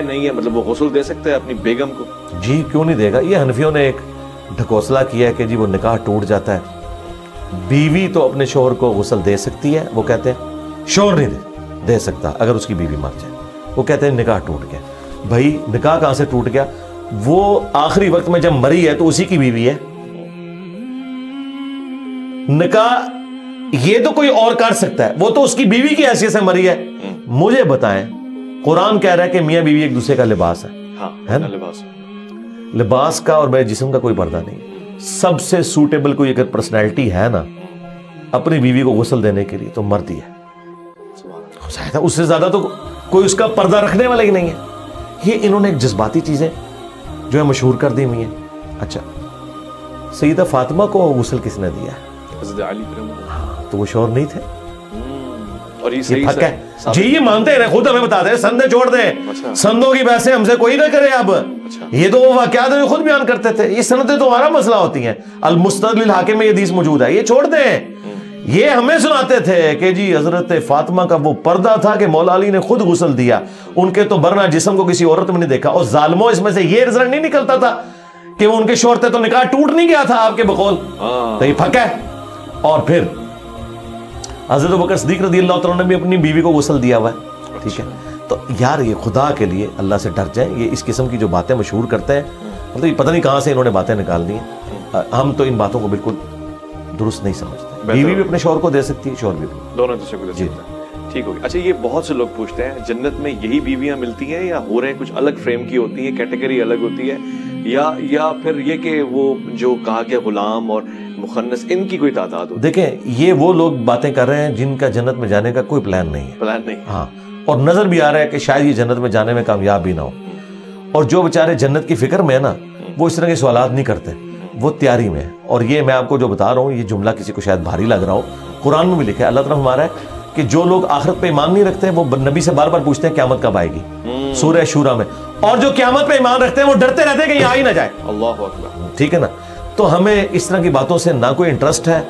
نہیں ہے؟ مطلب وہ غسل دے سکتا ہے اپنی بیگم کو؟ جی کیوں نہیں دے گا. یہ حنفیوں نے ایک ڈھکوسلہ کیا ہے کہ جی وہ نکاح ٹوٹ جاتا ہے, بیوی تو اپنے شوہر کو غسل دے سکتی ہے. وہ کہتے ہیں شوہر نہیں دے سکتا اگر اس کی بیوی مر جائے. وہ کہتے ہیں نکاح ٹوٹ گیا. بھائی نکاح کہاں سے ٹوٹ گیا؟ وہ آخری وقت میں جب مری ہے تو اسی کی بیوی ہے. نکاح یہ تو کوئی اور کر سکتا ہے, وہ تو اس کی بیوی کی حیثیت سے مری ہے. مجھے بتائیں, قرآن کہہ رہا ہے کہ میاں بیوی ایک دوسرے کا لباس ہے نا, لباس کا اور میرے جسم کا کوئی پردہ نہیں. سب سے سوٹیبل کوئی اگر پرسنالٹی ہے نا اپنی بیوی کو غسل دینے کے لیے تو مرد ہی ہے. اس سے زیادہ تو کوئی اس کا پردہ رکھنے والا ہی نہیں ہے. یہ انہوں نے ایک جذباتی چیزیں جو ہے مشہور کر دی ہوئی ہیں. اچھا, سیدہ فاطمہ کو غسل کس نے دیا ہے؟ حضرت علی. تو وہ شوہر نہیں تھے. اور یہ صحیح ہے جی, یہ مانتے ہیں, خود ہمیں بتا دیں, سندیں چھوڑ دیں. سندوں کی بحثیں ہم سے کوئی نہ کرے اب. یہ تو وہ واقعات میں خود بیان کرتے تھے. یہ سندیں تو ہمارا مسئلہ ہوتی ہیں. المستدل للحاکم میں یہ حدیث موجود ہے, یہ چھوڑ دیں. یہ ہمیں سناتے تھے کہ جی حضرت فاطمہ کا وہ پردہ تھا کہ مولا علی نے خود غسل دیا, ان کے تو برنا جسم کو کسی عورت میں نہیں دیکھا. اور ظالموں اس میں سے یہ رزلٹ نہیں نکلتا تھا کہ وہ ان کے شوہر تھے تو نکاح ٹوٹ نہیں گیا تھا آپ کے بقول. تو یہ پھک ہے. اور پھر حضرت ابوبکر صدیق رضی اللہ تعالیٰ نے بھی اپنی بیوی کو غسل دیا ہوا ہے. ٹھیک ہے, تو یار یہ خدا کے لیے اللہ سے ڈر جائیں. یہ اس قسم کی جو باتیں مشہور کرتے ہیں, مطلب یہ پتہ نہیں کہاں سے انہوں نے باتیں نکال دی ہیں. ہم تو ان باتوں کو بالکل درست نہیں سمجھتے. بیوی بھی اپنے شوہر کو دے سکتی ہے, شوہر بھی دونوں دوسرے کو دے سکتے ہیں. ٹھیک ہوگی. اچھا, یہ بہت سے لوگ پوچھتے ہیں جنت میں یہی بیویاں ملتی ہیں یا ہو رہے ہیں کچھ الگ فریم کی ہوتی ہیں, کیٹیگری الگ ہوتی ہے, یا پھر یہ کہ وہ جو کہا گیا غلام اور مخنث ان کی کوئی تعداد ہوتی ہے؟ دیکھیں, یہ وہ لوگ باتیں کر رہے ہیں جن کا جنت میں جانے کا کوئی پلان نہیں ہے. پلان نہیں. ہاں, اور نظر بھی آ رہا ہے کہ شاید یہ جنت میں جانے میں کامیاب بھی نہ ہو. اور جو بیچارے جنت کی فکر میں ہے نا, وہ اس طرح کے سوالات نہیں کرتے, وہ تیاری میں ہے. اور یہ میں آپ کو جو بتا رہا ہوں, یہ جملہ کسی کو شاید بھاری لگ رہا ہو, قرآن میں بھی لکھا ہے. اللہ تعالیٰ ہمارا ہے کہ جو لوگ آخرت پہ ایمان نہیں رکھتے وہ نبی سے بار بار پوچھتے ہیں قیامت کب آئے گی, سورہ شورا میں. اور جو قیامت پہ ایمان رکھتے ہیں وہ ڈرتے رہتے ہیں کہ یہ آ ہی نہ جائے. اللہ اکبر. ٹھیک ہے نا. تو ہمیں اس طرح کی باتوں سے نہ کوئی انٹرسٹ ہے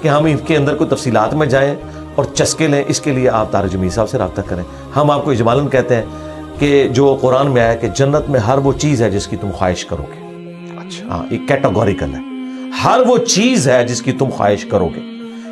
کہ ہم ان کے اندر کوئی تفصیلات میں جائیں اور چسکے لیں. اس کے لیے آپ طارق جمیل صاحب سے رابطہ کریں. ہم آپ کو اجمالاً کہتے ہیں کہ جو قرآن میں آیا کہ جنت میں ہر وہ چیز ہے جس کی تم خواہش کرو گے. اچھا, ہاں, یہ کیٹاگوریکل ہے. ہر وہ چیز ہے جس کی تم خواہش کرو گے,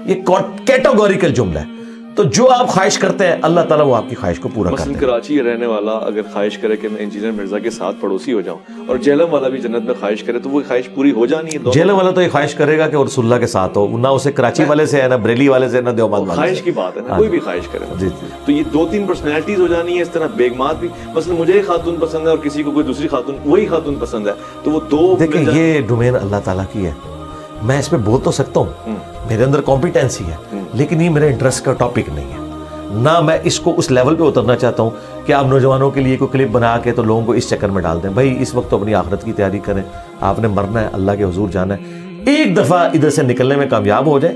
یہ کیٹاگوریکل جملہ ہے. تو جو آپ خواہش کرتے ہیں اللہ تعالیٰ وہ آپ کی خواہش کو پورا کرتے ہیں. کراچی رہنے والا اگر خواہش کرے کہ میں انجینئر مرزا کے ساتھ پڑوسی ہو جاؤں, اور جہلم والا بھی جنت میں خواہش کرے, تو وہ خواہش پوری ہو جانی ہے. جہلم والا تو یہ خواہش کرے گا کہ وہ رسول اللہ کے ساتھ ہو, نہ اسے کراچی والے سے ہے, نہ بریلی والے سے, نہ دیوبند والے سے. خواہش کی بات ہے نا, کوئی بھی خواہش کرے. تو یہ 2-3 پرسنالٹیز ہو جانی ہے. اس طرح بیگمات بھی, مثلا مجھے ایک خاتون پسند ہے اور کسی کو کوئی دوسری خاتون وہی خاتون پسند ہے, تو وہ دو. دیکھیں, یہ ڈومین اللہ تعالیٰ کی ہے. میں اس پہ بول تو سکتا ہوں, میرے اندر کمپیٹنسی ہے, لیکن یہ میرے انٹرسٹ کا ٹاپک نہیں ہے. نہ میں اس کو اس لیول پہ اترنا چاہتا ہوں کہ آپ نوجوانوں کے لیے کوئی کلپ بنا کے تو لوگوں کو اس چکر میں ڈال دیں. بھائی اس وقت تو اپنی آخرت کی تیاری کریں, آپ نے مرنا ہے, اللہ کے حضور جانا ہے. ایک دفعہ ادھر سے نکلنے میں کامیاب ہو جائے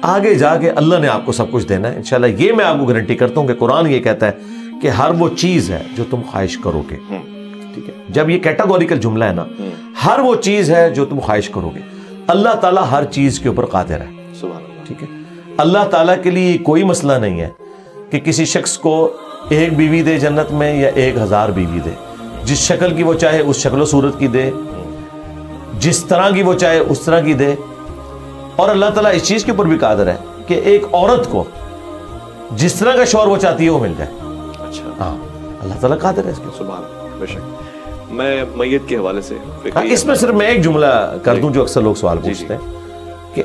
آگے جا کے اللہ نے آپ کو سب کچھ دینا ہے انشاءاللہ. یہ میں آپ کو گارنٹی کرتا ہوں کہ قرآن یہ کہتا ہے کہ ہر وہ چیز ہے جو تم خواہش کرو گے. ٹھیک ہے, جب یہ کیٹاگوریکل جملہ ہے نا, ہر وہ چیز ہے جو تم خواہش کرو گے, اللہ تعالیٰ ہر چیز کے اوپر قادر ہے. ٹھیک ہے, اللہ تعالیٰ کے لیے کوئی مسئلہ نہیں ہے کہ کسی شخص کو ایک بیوی دے جنت میں یا 1000 بیوی دے, جس شکل کی وہ چاہے اس شکل و صورت کی دے, جس طرح کی وہ چاہے اس طرح کی دے. اور اللہ تعالیٰ اس چیز کے اوپر بھی قادر ہے کہ ایک عورت کو جس طرح کا شوہر وہ چاہتی ہے وہ مل جائے. اچھا, ہاں, اللہ تعالیٰ قادر ہے اس کے. سبحان اللہ, بے شک. میں میت کے حوالے سے اس میں صرف میں ایک جملہ کر دوں جو اکثر لوگ سوال پوچھتے ہیں کہ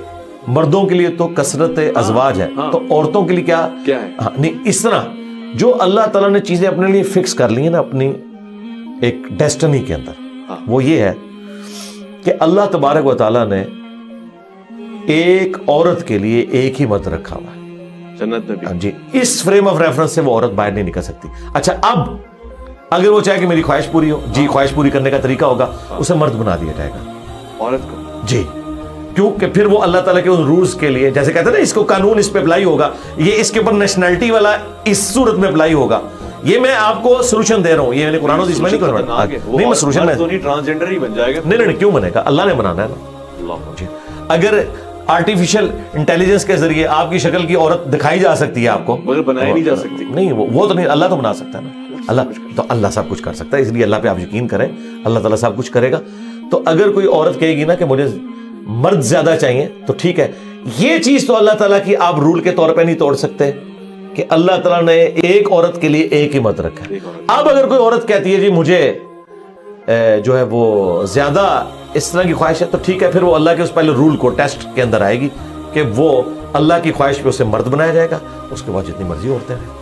مردوں کے لیے تو کثرت ازواج ہے, تو عورتوں کے لیے کیا ہے؟ نہیں, اس طرح جو اللہ تعالیٰ نے چیزیں اپنے لیے فکس کر لی ہیں نا اپنی ایک ڈیسٹنی کے اندر, وہ یہ ہے کہ اللہ تبارک و تعالیٰ نے ایک عورت کے لیے ایک ہی مرد رکھا ہوا ہے جنت میں بھی. ہاں جی, اس فریم آف ریفرنس سے وہ عورت باہر نہیں نکل سکتی. اچھا, اب اگر وہ چاہے کہ میری خواہش پوری ہو, جی خواہش پوری کرنے کا طریقہ ہوگا, اسے مرد بنا دیا جائے گا عورت کو. جی, کیونکہ پھر وہ اللہ تعالیٰ کے ان رولز کے لیے, جیسے کہتے ہیں نا اس کو قانون اس پہ اپلائی ہوگا, یہ اس کے اوپر نیشنلٹی والا اس صورت میں اپلائی ہوگا. یہ میں آپ کو سولوشن دے رہا ہوں, یہ میں نے قرآن و حدیث میں نہیں کر رہا. نہیں, میں سولوشن میں ٹرانسجنڈر ہی بن جائے گا. نہیں, کیوں بنے گا, اللہ نے بنانا ہے نا. جی, اگر آرٹیفیشل انٹیلیجنس کے ذریعے آپ کی شکل کی عورت دکھائی جا سکتی ہے آپ کو, مگر بنائی نہیں جا سکتی. نہیں, وہ تو نہیں, اللہ تو بنا سکتا ہے نا. اللہ سب کچھ کر سکتا ہے, اس لیے اللہ پہ آپ یقین کریں, اللہ تعالیٰ سب کچھ کرے گا. تو اگر کوئی عورت کہے گی نا کہ مجھے مرد زیادہ چاہیے, تو ٹھیک ہے, یہ چیز تو اللہ تعالیٰ کی آپ رول کے طور پہ نہیں توڑ سکتے کہ اللہ تعالیٰ نے ایک عورت کے لیے ایک ہی مرد رکھا ہے. اب اگر کوئی عورت کہتی ہے جی مجھے جو ہے وہ زیادہ اس طرح کی خواہش ہے, تو ٹھیک ہے, پھر وہ اللہ کے اس پہلے رول کو ٹیسٹ کے اندر آئے گی کہ وہ اللہ کی خواہش پہ اسے مرد بنایا جائے گا, اس کے بعد جتنی مرضی عورتیں ہیں.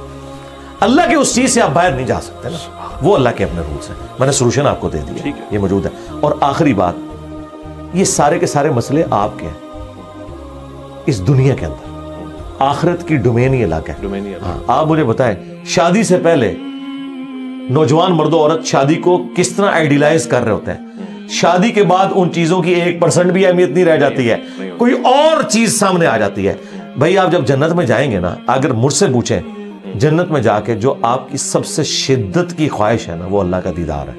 اللہ کے اس چیز سے آپ باہر نہیں جا سکتے نا, وہ اللہ کے اپنے رولز ہیں. میں نے سولوشن آپ کو دے دیا, یہ موجود ہے. اور آخری بات, یہ سارے کے سارے مسئلے آپ کے ہیں اس دنیا کے اندر, آخرت کی ڈومین ہی الگ ہے. آپ مجھے بتائیں, شادی سے پہلے نوجوان مرد و عورت شادی کو کس طرح آئیڈیلائز کر رہے ہوتے ہیں, شادی کے بعد ان چیزوں کی 1% بھی اہمیت نہیں رہ جاتی ہے, کوئی اور چیز سامنے آ جاتی ہے. بھائی آپ جب جنت میں جائیں گے نا, اگر مجھ سے پوچھیں جنت میں جا کے جو آپ کی سب سے شدت کی خواہش ہے نا, وہ اللہ کا دیدار ہے.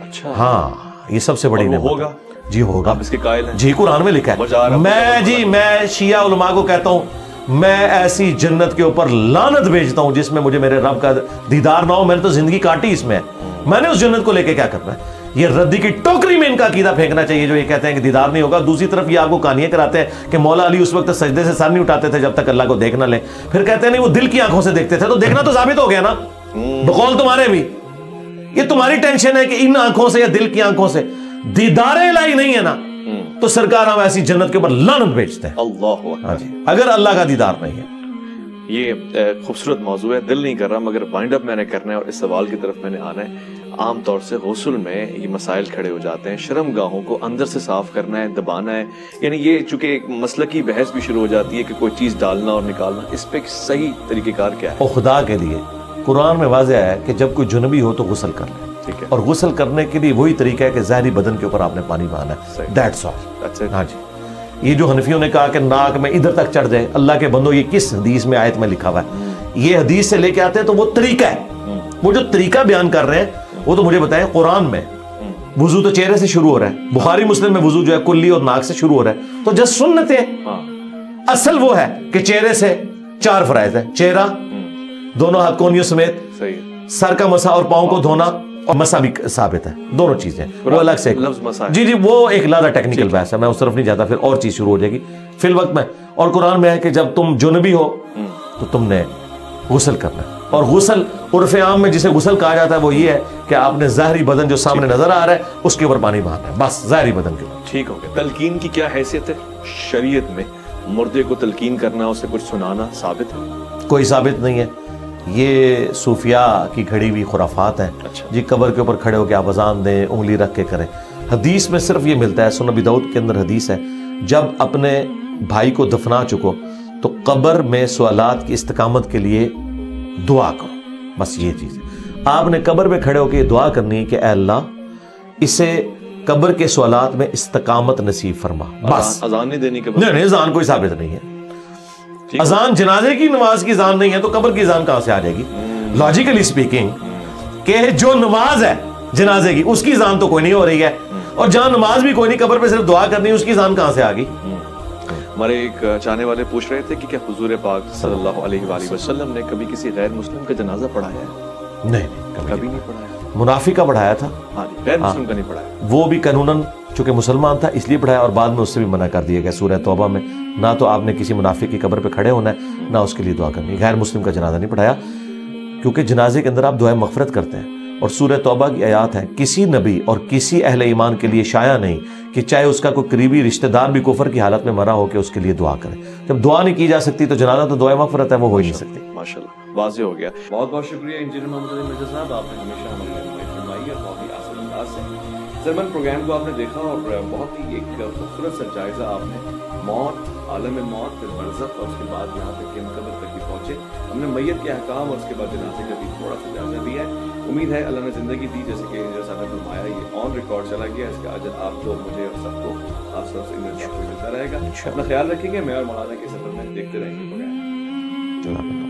اچھا, ہاں, یہ سب سے بڑی نعمت ہوگا. جی ہوگا, اس کے قائل ہیں. جی قرآن میں لکھا ہے. میں شیعہ علماء کو کہتا ہوں, میں ایسی جنت کے اوپر لعنت بھیجتا ہوں جس میں مجھے میرے رب کا دیدار نہ ہو. میں نے تو زندگی کاٹی اس میں, میں نے اس جنت کو لے کے کیا کرنا ہے. یہ ردی کی ٹوکری میں ان کا عقیدہ پھینکنا چاہیے جو یہ کہتے ہیں کہ دیدار نہیں ہوگا. دوسری طرف یہ آپ کو کہانیاں کراتے ہیں کہ مولا علی اس وقت سجدے سے سر نہیں اٹھاتے تھے جب تک اللہ کو دیکھ نہ لیں, پھر کہتے ہیں نہیں وہ دل کی آنکھوں سے دیکھتے تھے. تو دیکھنا تو ثابت ہو گیا نا بقول تمہارے بھی. یہ تمہاری ٹینشن ہے کہ ان آنکھوں سے یا دل کی آنکھوں سے دیدار الہی نہیں ہے نا, تو سرکار ہم ایسی جنت کے اوپر لعنت بھیجتے ہیں. اللہ اگر اللہ کا دیدار نہیں ہے. یہ خوبصورت موضوع ہے, دل نہیں کر رہا مگر وائنڈ اپ میں نے کرنا ہے اور اس سوال کی طرف میں نے آنا ہے. عام طور سے غسل میں یہ مسائل کھڑے ہو جاتے ہیں, شرم گاہوں کو اندر سے صاف کرنا ہے, دبانا ہے, یعنی یہ چونکہ ایک مسلکی بحث بھی شروع ہو جاتی ہے کہ کوئی چیز ڈالنا اور نکالنا, اس پہ صحیح طریقہ کار کیا ہے؟ اور خدا کے لیے قرآن میں واضح ہے کہ جب کوئی جنبی ہو تو غسل کر لے. ٹھیک ہے, اور غسل کرنے کے لیے وہی طریقہ ہے کہ ظاہری بدن کے اوپر آپ نے پانی بہانا ہے. That's all. ہاں جی, یہ جو حنفیوں نے کہا کہ ناک میں ادھر تک چڑھ جائے, اللہ کے بندو یہ کس حدیث میں آیت میں لکھا ہوا ہے؟ یہ حدیث سے لے کے آتے ہیں تو وہ طریقہ ہے, وہ جو طریقہ بیان کر رہے ہیں وہ تو مجھے بتائیں. قرآن میں وضو تو چہرے سے شروع ہو رہا ہے, بخاری مسلم میں وضو جو ہے کلی اور ناک سے شروع ہو رہا ہے, تو جس سنت ہے اصل وہ ہے کہ چہرے سے 4 فرائض ہے, چہرہ, دونوں ہاتھ کونیوں سمیت, سر کا مسا اور پاؤں کو دھونا, اور مسا بھی ثابت ہے, دونوں چیزیں وہ الگ سے. جی وہ ایک لادہ ٹیکنیکل بحث ہے, میں اس طرف نہیں جاتا, پھر اور چیز شروع ہو جائے گی فی الوقت میں. اور قرآن میں ہے کہ جب تم جنبی ہو تو تم نے غسل کرنا ہے. اور غسل عرف عام میں جسے غسل کہا جاتا ہے وہ یہ ہے کہ آپ نے ظاہری بدن جو سامنے نظر آ رہا ہے اس کے اوپر پانی بہانا ہے, بس ظاہری بدن کے اوپر. ٹھیک ہو گیا. تلقین کی کیا حیثیت ہے شریعت میں؟ مردے کو تلقین کرنا, اسے کچھ سنانا ثابت ہے؟ کوئی ثابت نہیں ہے, یہ صوفیاء کی گھڑی ہوئی خرافات ہیں. جی قبر کے اوپر کھڑے ہو کے آپ اذان دیں, انگلی رکھ کے کریں. حدیث میں صرف یہ ملتا ہے, سنن ابی داؤد کے اندر حدیث ہے, جب اپنے بھائی کو دفنا چکو تو قبر میں سوالات کی استقامت کے لیے دعا کرو, بس یہ چیز ہے. آپ نے قبر میں کھڑے ہو کے دعا کرنی ہے کہ اے اللہ اسے قبر کے سوالات میں استقامت نصیب فرما, بس. اذان نہیں دینی؟ نہیں, اذان کوئی ثابت نہیں ہے. اذان جنازے کی نماز کی اذان نہیں ہے تو قبر کی اذان کہاں سے آ جائے گی؟ لاجیکلی اسپیکنگ کہ جو نماز ہے جنازے کی اس کی اذان تو کوئی نہیں ہو رہی ہے، اور جہاں نماز بھی کوئی نہیں، قبر پہ صرف دعا کرنی ہے، اس کی اذان کہاں سے آ گئی؟ ہمارے ایک چاہنے والے پوچھ رہے تھے کہ کیا حضور پاک صلی اللہ علیہ وآلہ وسلم نے کبھی کسی غیر مسلم کا جنازہ پڑھایا ہے؟ نہیں، کبھی نہیں پڑھایا۔ منافق کا پڑھایا تھا، غیر مسلم کا نہیں پڑھایا، وہ بھی قانوناً چونکہ مسلمان تھا اس لیے پڑھایا، اور بعد میں اس سے بھی منع کر دیا گیا سورہ توبہ میں، نہ تو آپ نے کسی منافق کی قبر پہ کھڑے ہونا ہے، نہ اس کے لیے دعا کرنی ہے۔ غیر مسلم کا جنازہ نہیں پڑھایا، کیونکہ جنازے کے اندر آپ دعائے مغفرت کرتے ہیں، اور سورہ توبہ کی آیات ہے کسی نبی اور کسی اہل ایمان کے لیے شایع نہیں کہ چاہے اس کا کوئی قریبی رشتہ دار بھی کفر کی حالت میں مرا ہو کہ اس کے لیے دعا کرے۔ جب دعا نہیں کی جا سکتی تو جنازہ تو دعائے مغفرت ہے، وہ ہو ہی نہیں سکتی۔ ماشاءاللہ واضح ہو گیا۔ بہت بہت شکریہ انجینئر محمد علی مرزا صاحب، آپ نے ہمیشہ ہماری رہنمائی فرمائی ہے بہت ہی آسان انداز سے۔ سرمن پروگرام کو آپ نے دیکھا اور بہت ہی ایک خوبصورت سا جائزہ آپ نے موت، عالم موت، پھر برزخ، اور اس کے بعد یہاں تک کہ قبر تک بھی پہنچے۔ ہم نے میت کے احکام اور اس کے بعد جنازے کا بھی تھوڑا سا جائزہ لیا ہے۔ امید ہے اللہ نے زندگی دی، جیسے کہ انجینئر صاحب نے فرمایا یہ آن ریکارڈ چلا گیا، اس کا اجر آپ کو، مجھے اور سب کو خاص طور سے انجینئر صاحب کو ملتا رہے گا۔ اپنا خیال رکھیں گے، میں اور مولانا کے سفر میں دیکھتے رہیں گے پروگرام۔